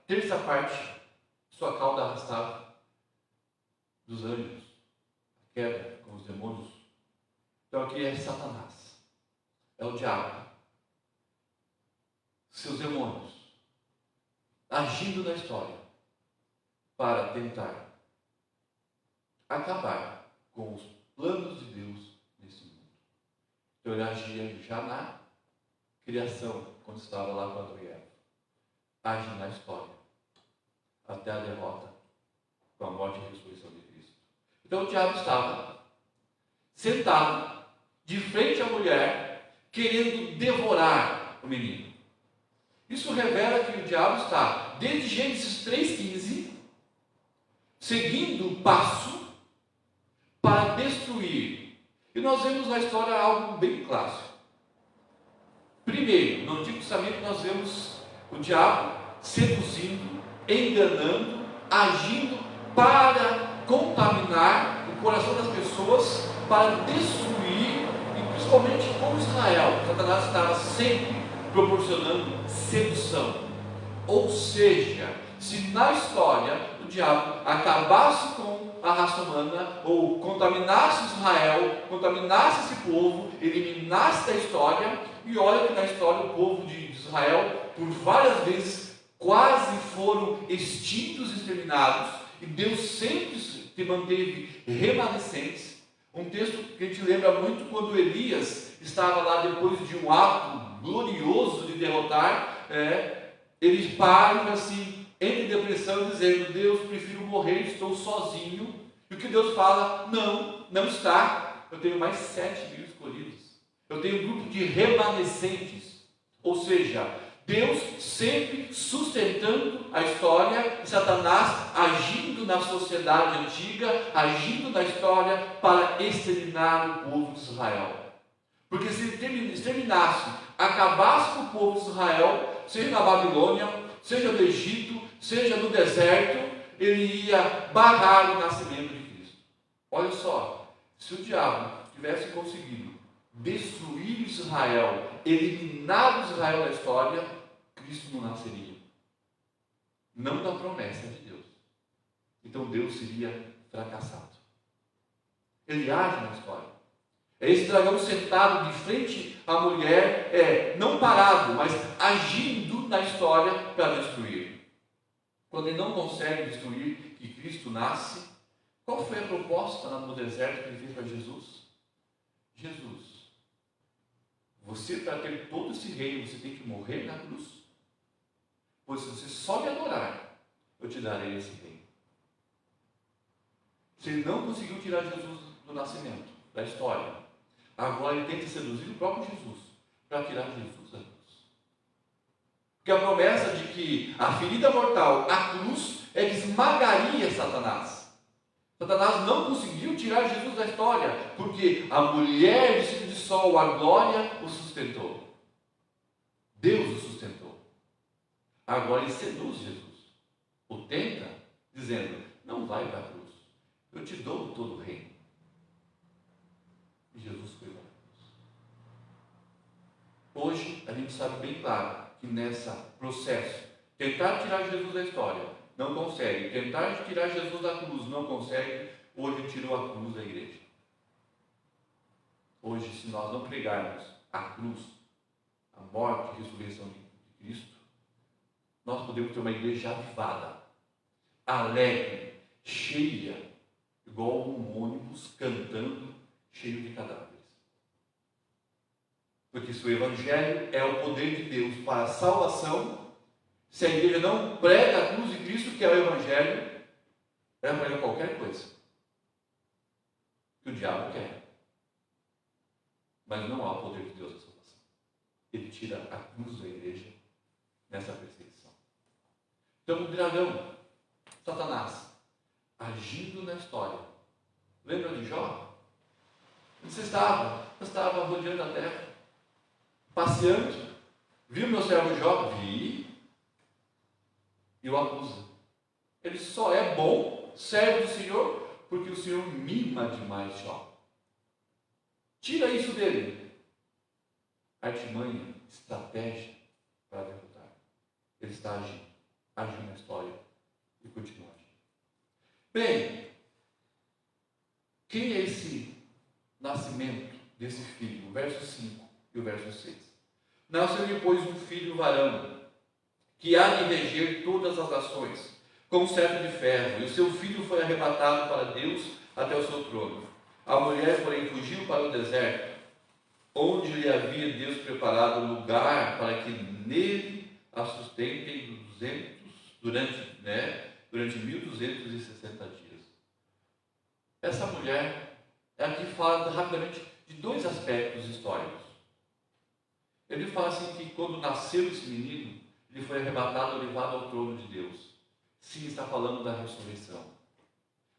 terça parte, sua cauda arrastava dos anjos, a queda com os demônios. Então aqui é Satanás, é o diabo. seus demônios agindo na história para tentar acabar com os planos de Deus nesse mundo. Então ele agia já na criação, quando estava lá com Adão e Eva. Age na história, até a derrota, com a morte e a ressurreição de Cristo. Então o diabo estava sentado de frente à mulher, querendo devorar o menino. Isso revela que o diabo está, desde Gênesis 3,15, seguindo o passo para destruir. E nós vemos na história algo bem clássico. Primeiro, no Antigo Testamento nós vemos o diabo seduzindo, enganando, agindo para contaminar o coração das pessoas, para destruir, e principalmente com Israel. Satanás estava sempre proporcionando sedução. Ou seja, se na história o diabo acabasse com a raça humana, ou contaminasse Israel, contaminasse esse povo, eliminasse da história, e olha que na história o povo de Israel, por várias vezes, quase foram extintos e exterminados, e Deus sempre se manteve remanescentes. Um texto que a gente lembra muito quando Elias estava lá depois de um ato glorioso de derrotar, ele para assim, entra em depressão, dizendo: Deus, prefiro morrer, estou sozinho. E o que Deus fala? Não está. Eu tenho mais 7.000 escolhidos. Eu tenho um grupo de remanescentes. Ou seja, Deus sempre sustentando a história, e Satanás agindo na sociedade antiga, agindo na história para exterminar o povo de Israel. Porque se ele exterminasse, acabasse com o povo de Israel, seja na Babilônia, seja no Egito, seja no deserto, ele ia barrar o nascimento de Cristo. Olha só, se o diabo tivesse conseguido destruir Israel, eliminar Israel da história, Cristo não nasceria. Não da promessa de Deus. Então Deus seria fracassado. Ele age na história. É esse dragão sentado de frente à mulher, não parado, mas agindo na história para destruir. Quando ele não consegue destruir, que Cristo nasce, qual foi a proposta no deserto que ele fez para Jesus? Jesus, você, para ter todo esse reino, você tem que morrer na cruz? Pois se você só me adorar, eu te darei esse reino. Se ele não conseguiu tirar Jesus do nascimento, da história, agora ele tenta seduzir o próprio Jesus para tirar Jesus da cruz. Porque a promessa de que a ferida mortal, a cruz, é que esmagaria Satanás. Satanás não conseguiu tirar Jesus da história, porque a mulher vestida de sol, a glória, o sustentou. Deus o sustentou. Agora ele seduz Jesus. O tenta, dizendo: não vai para a cruz, eu te dou todo o reino. E Jesus foi para a cruz. Hoje a gente sabe bem claro que nesse processo, tentar tirar Jesus da história, não consegue. Tentar tirar Jesus da cruz, não consegue. Hoje tirou a cruz da igreja. Hoje, se nós não pregarmos a cruz, a morte e a ressurreição de Cristo, nós podemos ter uma igreja avivada, alegre, cheia, igual um ônibus cantando, cheio de cadáveres. Porque se o Evangelho é o poder de Deus para a salvação, se a igreja não prega a cruz de Cristo, que é o Evangelho, ela prega qualquer coisa que o diabo quer. Mas não há o poder de Deus na salvação. Ele tira a cruz da igreja nessa perseguição. Então o dragão, Satanás, agindo na história. Lembra de Jó? Você estava rodeando a terra, passeando, viu meu servo Jó? Vi. E o acusa. Ele só é bom, servo do Senhor, porque o Senhor mima demais Jó. Tira isso dele. Artimanha, estratégia para derrotar. Ele está agindo na história e continua agindo. Bem, quem é esse nascimento desse filho? O verso 5 e o verso 6. Nasceu-lhe, pois, um filho varão, que há de reger todas as nações, com um cetro de ferro, e o seu filho foi arrebatado para Deus até o seu trono. A mulher, porém, fugiu para o deserto, onde lhe havia Deus preparado lugar para que nele a sustentem durante 1260 dias. Essa mulher, aqui fala rapidamente de dois aspectos históricos. Ele fala assim que quando nasceu esse menino, ele foi arrebatado, levado ao trono de Deus. Sim, está falando da ressurreição.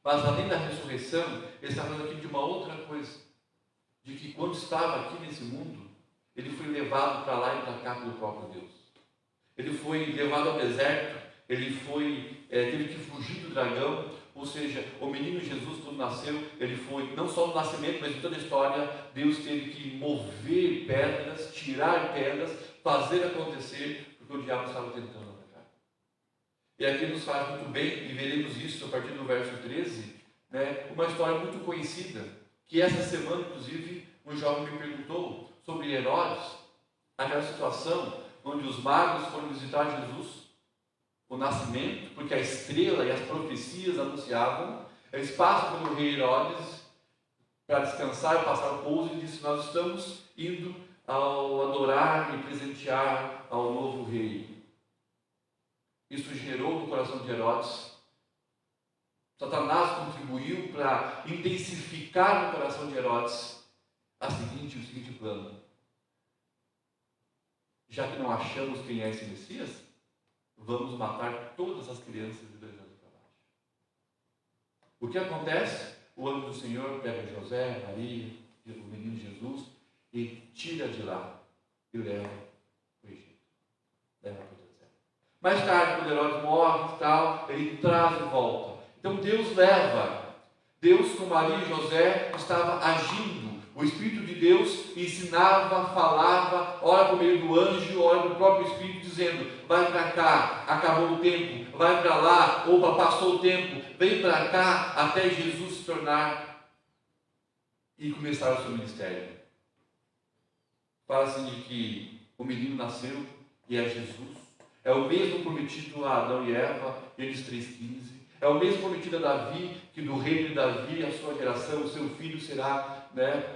Mas além da ressurreição, ele está falando aqui de uma outra coisa. De que quando estava aqui nesse mundo, ele foi levado para lá e para cá pelo próprio Deus. Ele foi levado ao deserto, teve que fugir do dragão, ou seja, o menino Jesus, quando nasceu, ele foi, não só no nascimento, mas em toda a história, Deus teve que mover pedras, tirar pedras, fazer acontecer, porque o diabo estava tentando atacar. E aqui nos faz muito bem, e veremos isso a partir do verso 13, uma história muito conhecida, que essa semana, inclusive, um jovem me perguntou sobre Herodes, aquela situação onde os magos foram visitar Jesus, o nascimento, porque a estrela e as profecias anunciavam, eles passam pelo rei Herodes para descansar e passar o pouso, e disse: nós estamos indo ao adorar e presentear ao novo rei. Isso gerou no coração de Herodes. Satanás contribuiu para intensificar no coração de Herodes o seguinte plano. Já que não achamos quem é esse Messias, vamos matar todas as crianças de 2 anos para baixo. O que acontece? O anjo do Senhor pega José, Maria, o menino Jesus, e tira de lá e leva para o Egito. Leva para o deserto. Mais tarde, quando Herodes morre e tal, ele traz de volta. Então Deus leva. Deus com Maria e José estava agindo. O Espírito de Deus ensinava, falava, ora por meio do anjo, ora do próprio Espírito, dizendo: vai para cá, acabou o tempo, vai para lá, opa, passou o tempo, vem para cá, até Jesus se tornar e começar o seu ministério. Fala assim de que o menino nasceu e é Jesus. É o mesmo prometido a Adão e Eva, Gênesis 3,15. É o mesmo prometido a Davi, que do reino de Davi, a sua geração, o seu filho será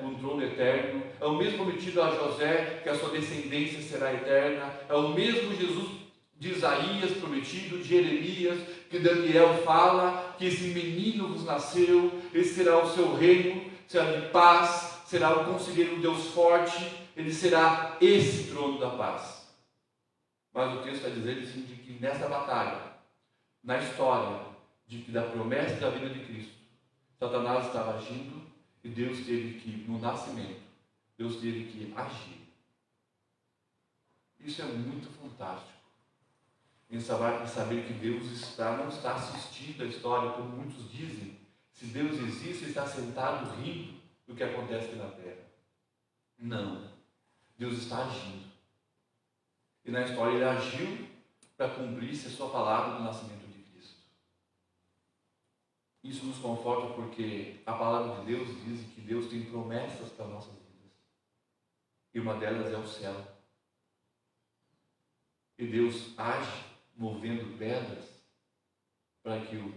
um trono eterno. É o mesmo prometido a José, que a sua descendência será eterna. É o mesmo Jesus de Isaías prometido, de Jeremias, que Daniel fala, que esse menino vos nasceu, esse será o seu reino, será de paz, será o conselheiro Deus forte, ele será esse trono da paz. Mas o texto está dizendo assim, de que nessa batalha, na história da promessa da vida de Cristo, Satanás estava agindo e Deus teve que, no nascimento, Deus teve que agir. Isso é muito fantástico, em saber que Deus não está assistindo a história, como muitos dizem. Se Deus existe, ele está sentado rindo do que acontece aqui na terra. Não, Deus está agindo. E na história ele agiu para cumprir-se a sua palavra do nascimento de Cristo. Isso nos conforta porque a palavra de Deus diz que Deus tem promessas para nossas vidas. E uma delas é o céu. E Deus age movendo pedras para que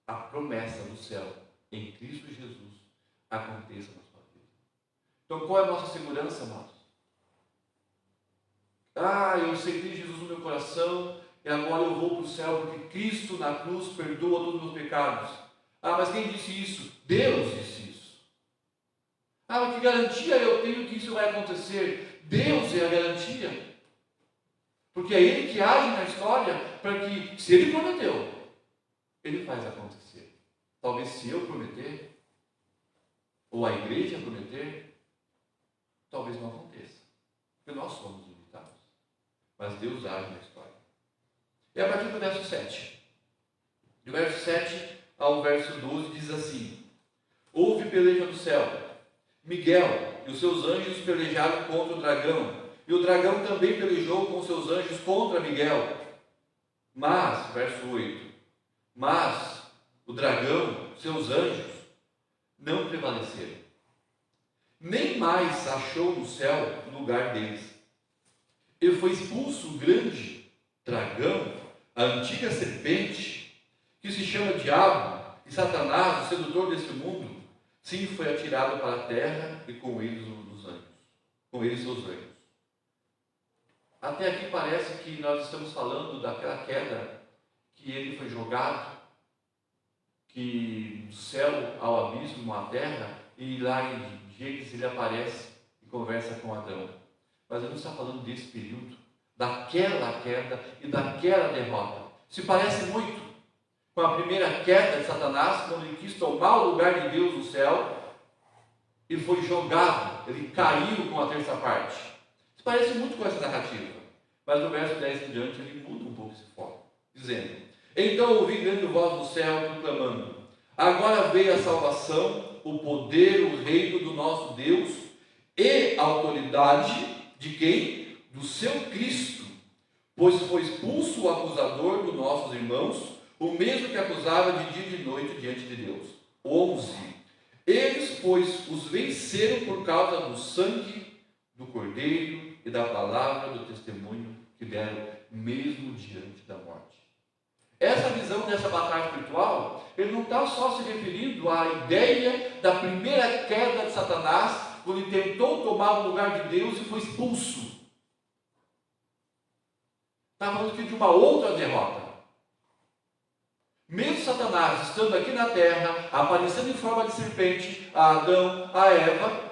a promessa do céu em Cristo Jesus aconteça na sua vida. Então qual é a nossa segurança, amados? Eu aceitei Jesus no meu coração e agora eu vou para o céu porque Cristo na cruz perdoa todos os meus pecados. Mas quem disse isso? Deus disse isso. Mas que garantia eu tenho que isso vai acontecer? Deus é a garantia. Porque é Ele que age na história para que, se Ele prometeu, Ele faz acontecer. Talvez se eu prometer, ou a igreja prometer, talvez não aconteça. Porque nós somos limitados. Mas Deus age na história. E a partir do verso 7. Do verso 7 ao verso 12 diz assim: houve peleja no céu. Miguel e os seus anjos pelejaram contra o dragão. E o dragão também pelejou com seus anjos contra Miguel. Mas, verso 8, mas o dragão, seus anjos, não prevaleceram. Nem mais achou no céu lugar deles. e foi expulso o grande dragão, a antiga serpente, que se chama Diabo e Satanás, o sedutor deste mundo. Sim, foi atirado para a terra e com eles os anjos. Com eles os anjos. Até aqui parece que nós estamos falando daquela queda que ele foi jogado, que do céu ao abismo, à terra, e lá em Gênesis ele aparece e conversa com Adão. Mas ele não está falando desse período, daquela queda e daquela derrota. Se parece muito com a primeira queda de Satanás, quando ele quis tomar o lugar de Deus no céu e foi jogado, ele caiu com a terça parte. Se parece muito com essa narrativa, mas no verso 10 em diante ele muda um pouco esse foco, dizendo: então ouvi grande voz do céu proclamando: agora veio a salvação, o poder, o reino do nosso Deus e a autoridade de quem? Do seu Cristo, pois foi expulso o acusador dos nossos irmãos, o mesmo que acusava de dia e de noite diante de Deus. 11. Eles, pois, os venceram por causa do sangue do Cordeiro e da palavra do testemunho que deram, mesmo diante da morte. Essa visão dessa batalha espiritual, ele não está só se referindo à ideia da primeira queda de Satanás, quando ele tentou tomar o lugar de Deus e foi expulso. Está falando aqui de uma outra derrota. Mesmo Satanás estando aqui na terra, aparecendo em forma de serpente a Adão, a Eva,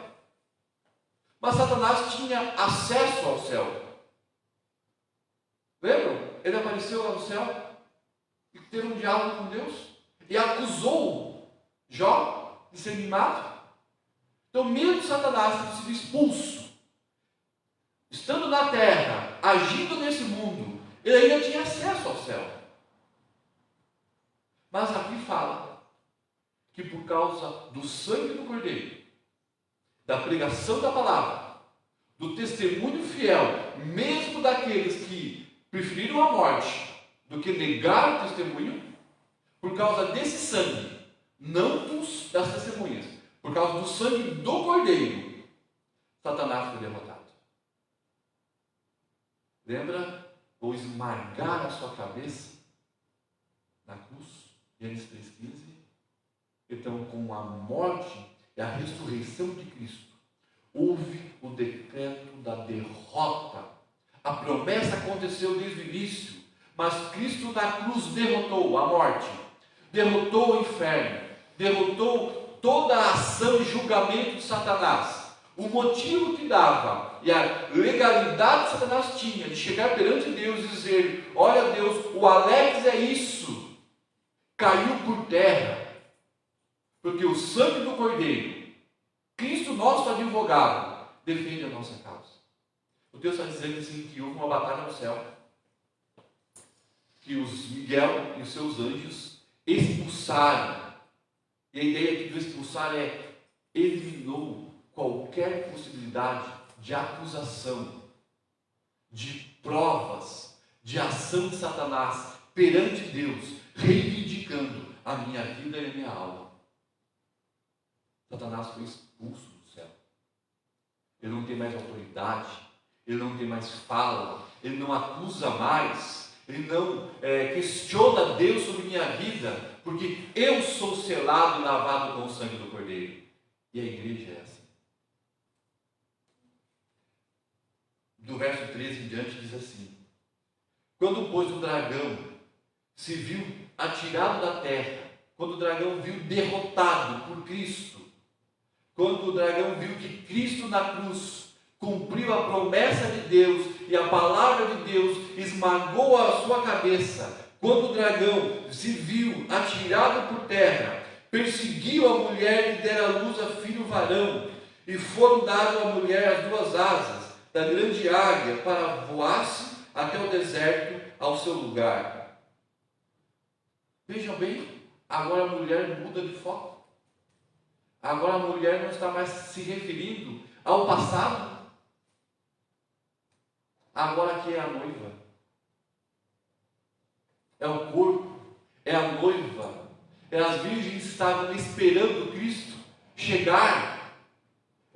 mas Satanás tinha acesso ao céu. Lembram? Ele apareceu lá no céu e teve um diálogo com Deus e acusou Jó de ser mimado. Então, mesmo Satanás tendo sido expulso, estando na terra, agindo nesse mundo, ele ainda tinha acesso ao céu. Mas aqui fala que por causa do sangue do Cordeiro, da pregação da palavra, do testemunho fiel, mesmo daqueles que preferiram a morte do que negar o testemunho, por causa desse sangue, não das testemunhas, por causa do sangue do Cordeiro, Satanás foi derrotado. Lembra? Vou esmagar a sua cabeça na cruz, Gênesis 3,15. Então, com a morte e a ressurreição de Cristo, houve o decreto da derrota. A promessa aconteceu desde o início, mas Cristo na cruz derrotou a morte, derrotou o inferno, derrotou toda a ação e julgamento de Satanás. O motivo que dava e a legalidade que Satanás tinha de chegar perante Deus e dizer: olha Deus, o Alex é isso, caiu por terra, porque o sangue do Cordeiro, Cristo nosso advogado, defende a nossa causa. O Deus está dizendo assim que houve uma batalha no céu, que os Miguel e os seus anjos expulsaram. E a ideia aqui do expulsar é eliminou qualquer possibilidade de acusação, de provas, de ação de Satanás perante Deus, reivindicando a minha vida e a minha alma. Satanás foi expulso do céu. Ele não tem mais autoridade, ele não tem mais fala, ele não acusa mais, ele não questiona Deus sobre minha vida, porque eu sou selado e lavado com o sangue do Cordeiro. E a igreja é assim. Do verso 13 em diante diz assim: quando, pois, o dragão se viu atirado da terra, quando o dragão viu derrotado por Cristo, quando o dragão viu que Cristo na cruz cumpriu a promessa de Deus e a palavra de Deus esmagou a sua cabeça, quando o dragão se viu atirado por terra, perseguiu a mulher que dera à luz a filho varão, e foram dadas à mulher as duas asas da grande águia para voar-se até o deserto ao seu lugar. Vejam bem, agora a mulher muda de foco. Agora a mulher não está mais se referindo ao passado. Agora que é a noiva. É o corpo, é a noiva. As virgens estavam esperando Cristo chegar.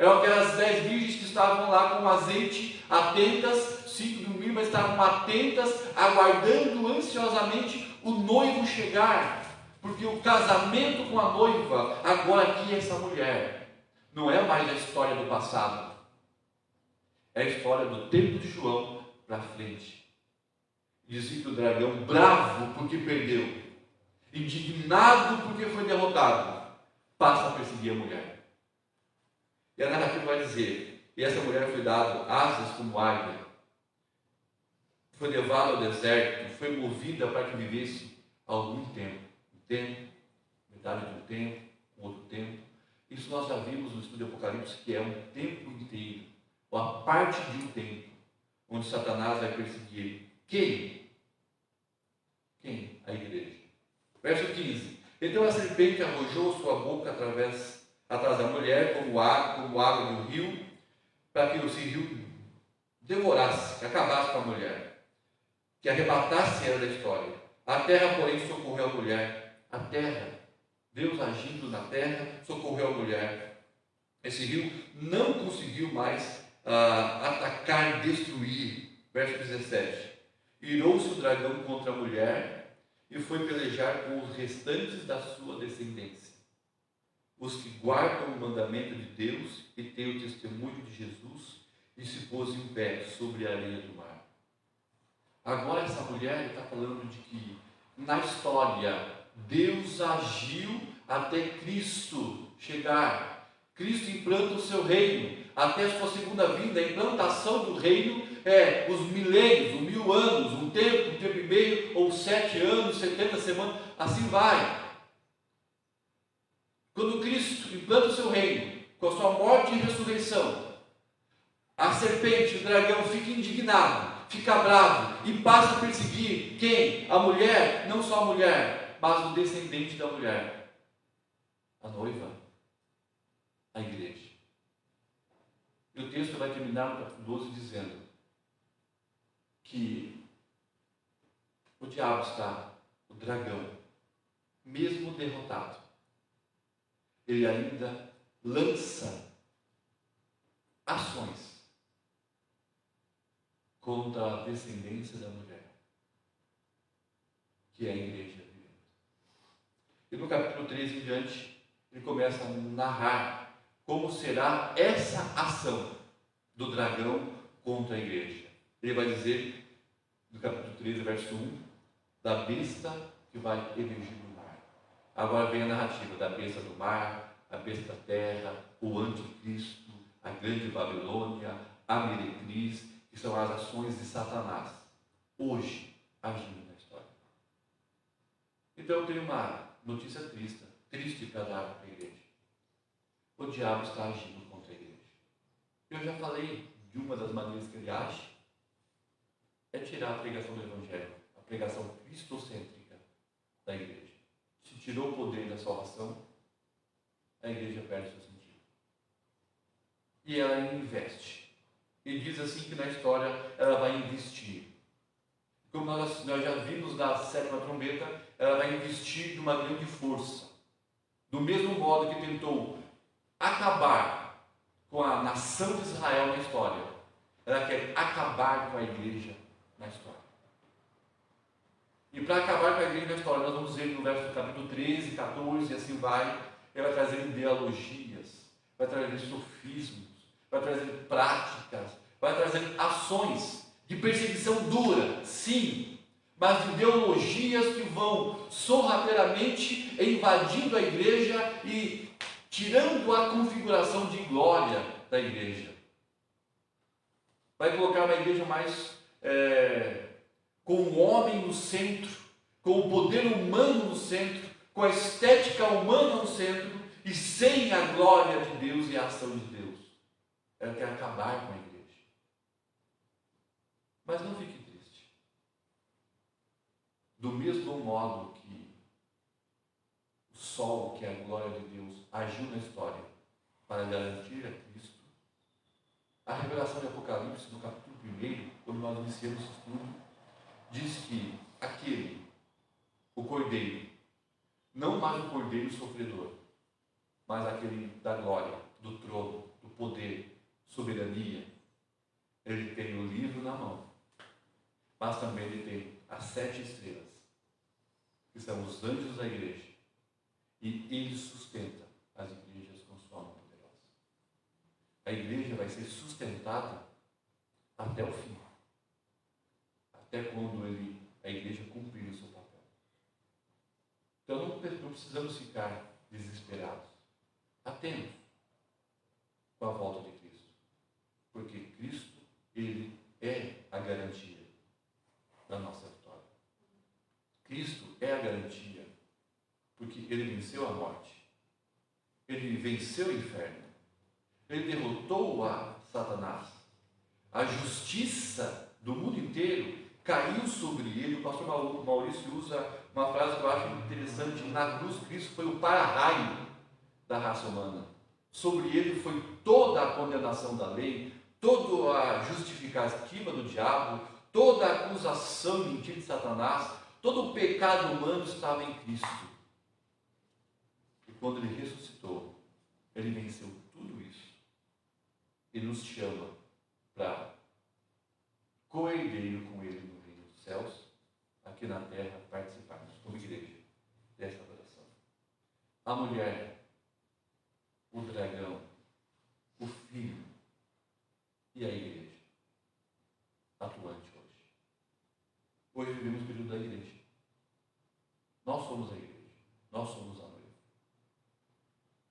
Eram aquelas 10 virgens que estavam lá com azeite, atentas, 5 dormiram, mas estavam atentas, aguardando ansiosamente o noivo chegar. Porque o casamento com a noiva, agora aqui é essa mulher, não é mais a história do passado. É a história do tempo de João para frente. Dizia que o dragão, bravo porque perdeu, indignado porque foi derrotado, passa a perseguir a mulher. E a narrativa vai dizer, e essa mulher foi dada asas como águia, foi levada ao deserto, foi movida para que vivesse algum tempo. Um tempo, metade de um tempo, um outro tempo. Isso nós já vimos no estudo de Apocalipse, que é um tempo inteiro, ou a parte de um tempo, onde Satanás vai perseguir. Quem? A igreja. Verso 15. Então a serpente arrojou sua boca atrás da mulher, como água do rio, para que esse rio devorasse, que acabasse com a mulher, que arrebatasse ela da história. A terra, porém, socorreu a mulher. A terra, Deus agindo na terra, socorreu a mulher. Esse rio não conseguiu mais atacar, destruir. Verso 17. Irou-se o dragão contra a mulher e foi pelejar com os restantes da sua descendência, os que guardam o mandamento de Deus e têm o testemunho de Jesus, e se pôs em pé sobre a areia do mar. Agora essa mulher está falando de que na história Deus agiu até Cristo chegar. Cristo implanta o seu reino, até a sua segunda vinda. A implantação do reino é os milênios, 1000 anos, um tempo e meio, ou 7 anos, 70 semanas, assim vai. Quando Cristo implanta o seu reino, com a sua morte e ressurreição, a serpente, o dragão, fica indignado, fica bravo e passa a perseguir quem? A mulher, não só a mulher, mas o descendente da mulher, a noiva, a igreja. E o texto vai terminar no capítulo 12 dizendo que o diabo está, o dragão, mesmo derrotado, ele ainda lança ações contra a descendência da mulher, que é a igreja vivente. E no capítulo 13 em diante, ele começa a narrar como será essa ação do dragão contra a igreja. Ele vai dizer, no capítulo 13, verso 1, da besta que vai emergir do mar. Agora vem a narrativa da besta do mar, a besta da terra, o anticristo, a grande Babilônia, a meretriz, que são as ações de Satanás, hoje, agindo na história. Então eu tenho uma notícia triste para dar para a igreja. O diabo está agindo contra a igreja. Eu já falei de uma das maneiras que ele age, é tirar a pregação do Evangelho, a pregação cristocêntrica da igreja. Se tirou o poder da salvação, a igreja perde seu sentido. E ela investe. E diz assim que na história ela vai investir. Como nós já vimos na 7ª trombeta, ela vai investir de uma grande força. Do mesmo modo que tentou acabar com a nação de Israel na história, ela quer acabar com a igreja na história. E para acabar com a igreja na história, nós vamos ver no verso do capítulo 13, 14, e assim vai, ela vai trazer ideologias, vai trazer sofismos, vai trazer práticas, vai trazer ações de perseguição dura, sim, mas ideologias que vão sorrateiramente invadindo a igreja e tirando a configuração de glória da igreja. Vai colocar uma igreja mais com o homem no centro, com o poder humano no centro, com a estética humana no centro e sem a glória de Deus e a ação de Deus. Ela quer acabar com a igreja. Mas não fique triste. Do mesmo modo que o sol, que é a glória de Deus, agiu na história para garantir a Cristo, a revelação de Apocalipse, no capítulo 1, quando nós iniciamos esse estudo, diz que o cordeiro, não mais o cordeiro sofredor, mas aquele da glória, do trono, do poder, soberania. Ele tem o livro na mão, mas também ele tem as 7 estrelas, que são os anjos da igreja. E ele sustenta as igrejas com sua mão poderosa. A igreja vai ser sustentada até o fim. Até quando a igreja cumprir o seu papel. Então não precisamos ficar desesperados. Atentos com a volta de Cristo. Porque Cristo, ele é a garantia da nossa vitória. Cristo é a garantia, porque ele venceu a morte. Ele venceu o inferno. Ele derrotou a Satanás. A justiça do mundo inteiro caiu sobre ele. O pastor Maurício usa uma frase que eu acho interessante. Na cruz, Cristo foi o para-raio da raça humana. Sobre ele foi toda a condenação da lei, toda a justificativa do diabo, toda a acusação mentira de Satanás, todo o pecado humano estava em Cristo. E quando ele ressuscitou, ele venceu tudo isso. Ele nos chama para co-herdeiro com ele no reino dos céus, aqui na terra, participarmos como igreja desta adoração. A mulher, o dragão, o filho e a igreja atuante hoje. Hoje vivemos o período da igreja. Nós somos a igreja. Nós somos a noiva.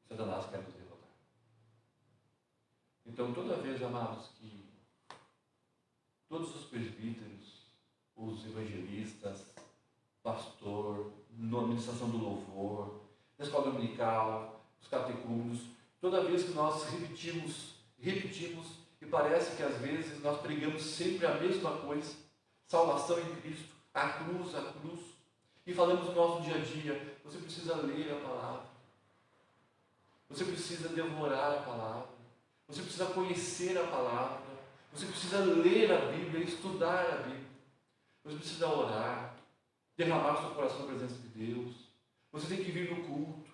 Satanás quer nos derrotar. Então, toda vez, amados, que todos os presbíteros, os evangelistas, pastor, na administração do louvor, na escola dominical, os catecúmenos, toda vez que nós repetimos, e parece que às vezes nós pregamos sempre a mesma coisa, salvação em Cristo, a cruz, e falamos no nosso dia a dia, você precisa ler a palavra, você precisa devorar a palavra, você precisa conhecer a palavra, você precisa ler a Bíblia, estudar a Bíblia, você precisa orar, derramar seu coração na presença de Deus, você tem que vir no culto,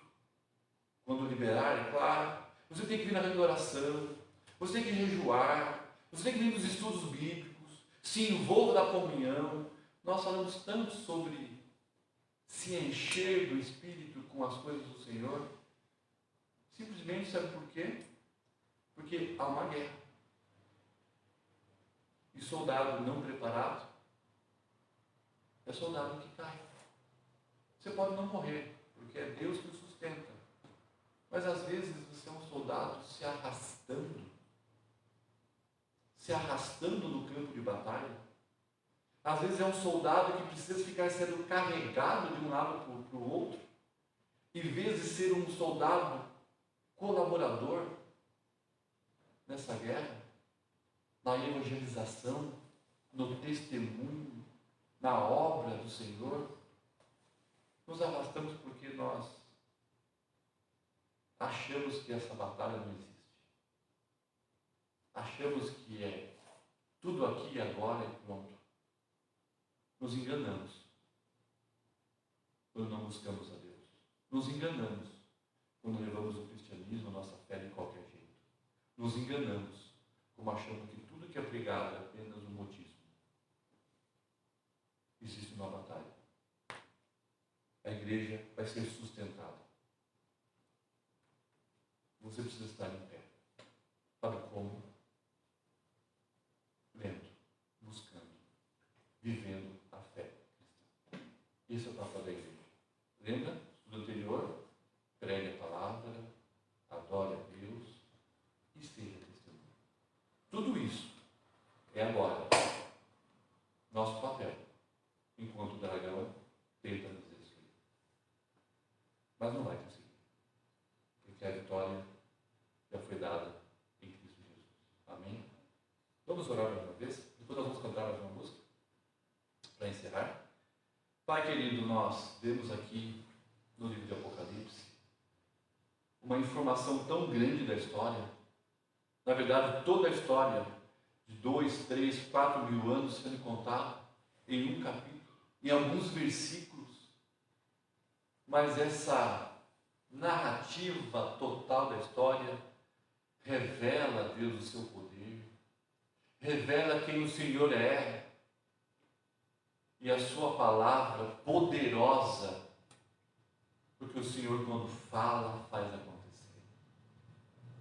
quando liberar, é claro, você tem que vir na reunião de oração, você tem que jejuar, você tem que vir nos estudos bíblicos, se envolva da comunhão. Nós falamos tanto sobre se encher do Espírito com as coisas do Senhor, simplesmente sabe por quê? Porque há uma guerra. E soldado não preparado é soldado que cai. Você pode não morrer, porque é Deus que o sustenta. Mas às vezes você é um soldado se arrastando no campo de batalha. Às vezes é um soldado que precisa ficar sendo carregado de um lado para o outro, em vez de ser um soldado colaborador nessa guerra, na evangelização, no testemunho, na obra do Senhor. Nos arrastamos porque nós achamos que essa batalha não existe. Achamos que é tudo aqui e agora e pronto. Nos enganamos quando não buscamos a Deus. Nos enganamos quando levamos o cristianismo, a nossa fé de qualquer jeito. Nos enganamos como achamos que tudo que é pregado é apenas um modismo. Existe uma batalha. A igreja vai ser sustentada. Você precisa estar em pé. Sabe como? Lendo, buscando, vivendo a fé cristã. Esse é o papel da igreja. Lembra? Estudo anterior, pregue a palavra, adore a Deus e seja testemunho. Tudo isso é agora nosso papel, enquanto o dragão tenta nos destruir. Mas não vai conseguir, porque a vitória já foi dada em Cristo Jesus. Amém? Vamos orar mais uma vez? Depois nós vamos cantar mais uma música para encerrar. Pai querido, nós vemos aqui no livro de Apocalipse uma informação tão grande da história. Na verdade, toda a história de 2, 3, 4 mil anos sendo contada em um capítulo, em alguns versículos. Mas essa narrativa total da história Revela, Deus, o seu poder. Revela quem o Senhor é. E a sua palavra poderosa. Porque o Senhor, quando fala, faz acontecer.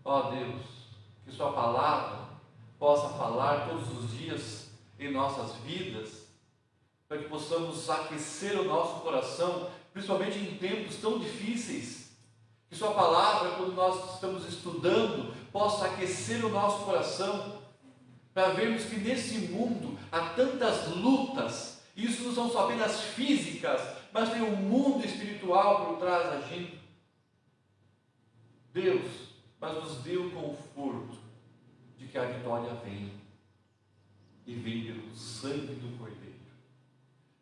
Ó Deus, que sua palavra possa falar todos os dias em nossas vidas, para que possamos aquecer o nosso coração, principalmente em tempos tão difíceis. Que sua palavra, quando nós estamos estudando, possa aquecer o nosso coração, para vermos que nesse mundo há tantas lutas. Isso não são só apenas físicas, mas tem um mundo espiritual por trás agindo. Deus, mas nos dê o conforto de que a vitória vem. E vem pelo sangue do Cordeiro.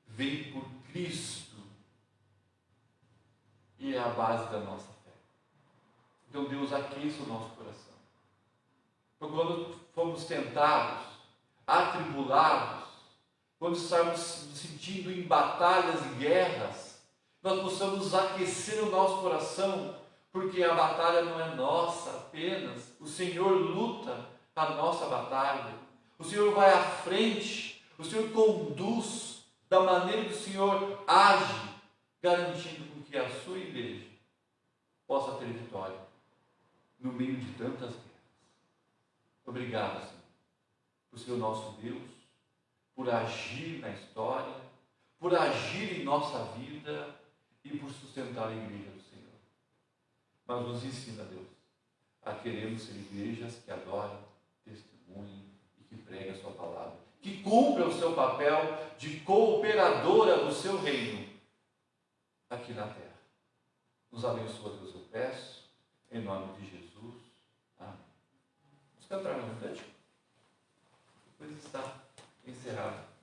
Vem por Cristo. E é a base da nossa fé. Então Deus aqueça o nosso coração. Então quando fomos tentados, atribulados, quando estamos nos sentindo em batalhas e guerras, nós possamos aquecer o nosso coração, porque a batalha não é nossa apenas, o Senhor luta a nossa batalha, o Senhor vai à frente, o Senhor conduz da maneira que o Senhor age, garantindo com que a sua igreja possa ter vitória no meio de tantas guerras. Obrigado, Senhor, por ser o nosso Deus, por agir na história, por agir em nossa vida e por sustentar a igreja do Senhor. Mas nos ensina, Deus, a querermos ser igrejas que adoram, testemunhem e que preguem a sua palavra, que cumpram o seu papel de cooperadora do seu reino aqui na terra. Nos abençoa, Deus, eu peço, em nome de Jesus. Amém. Vamos cantar um cântico? Depois está encerrado.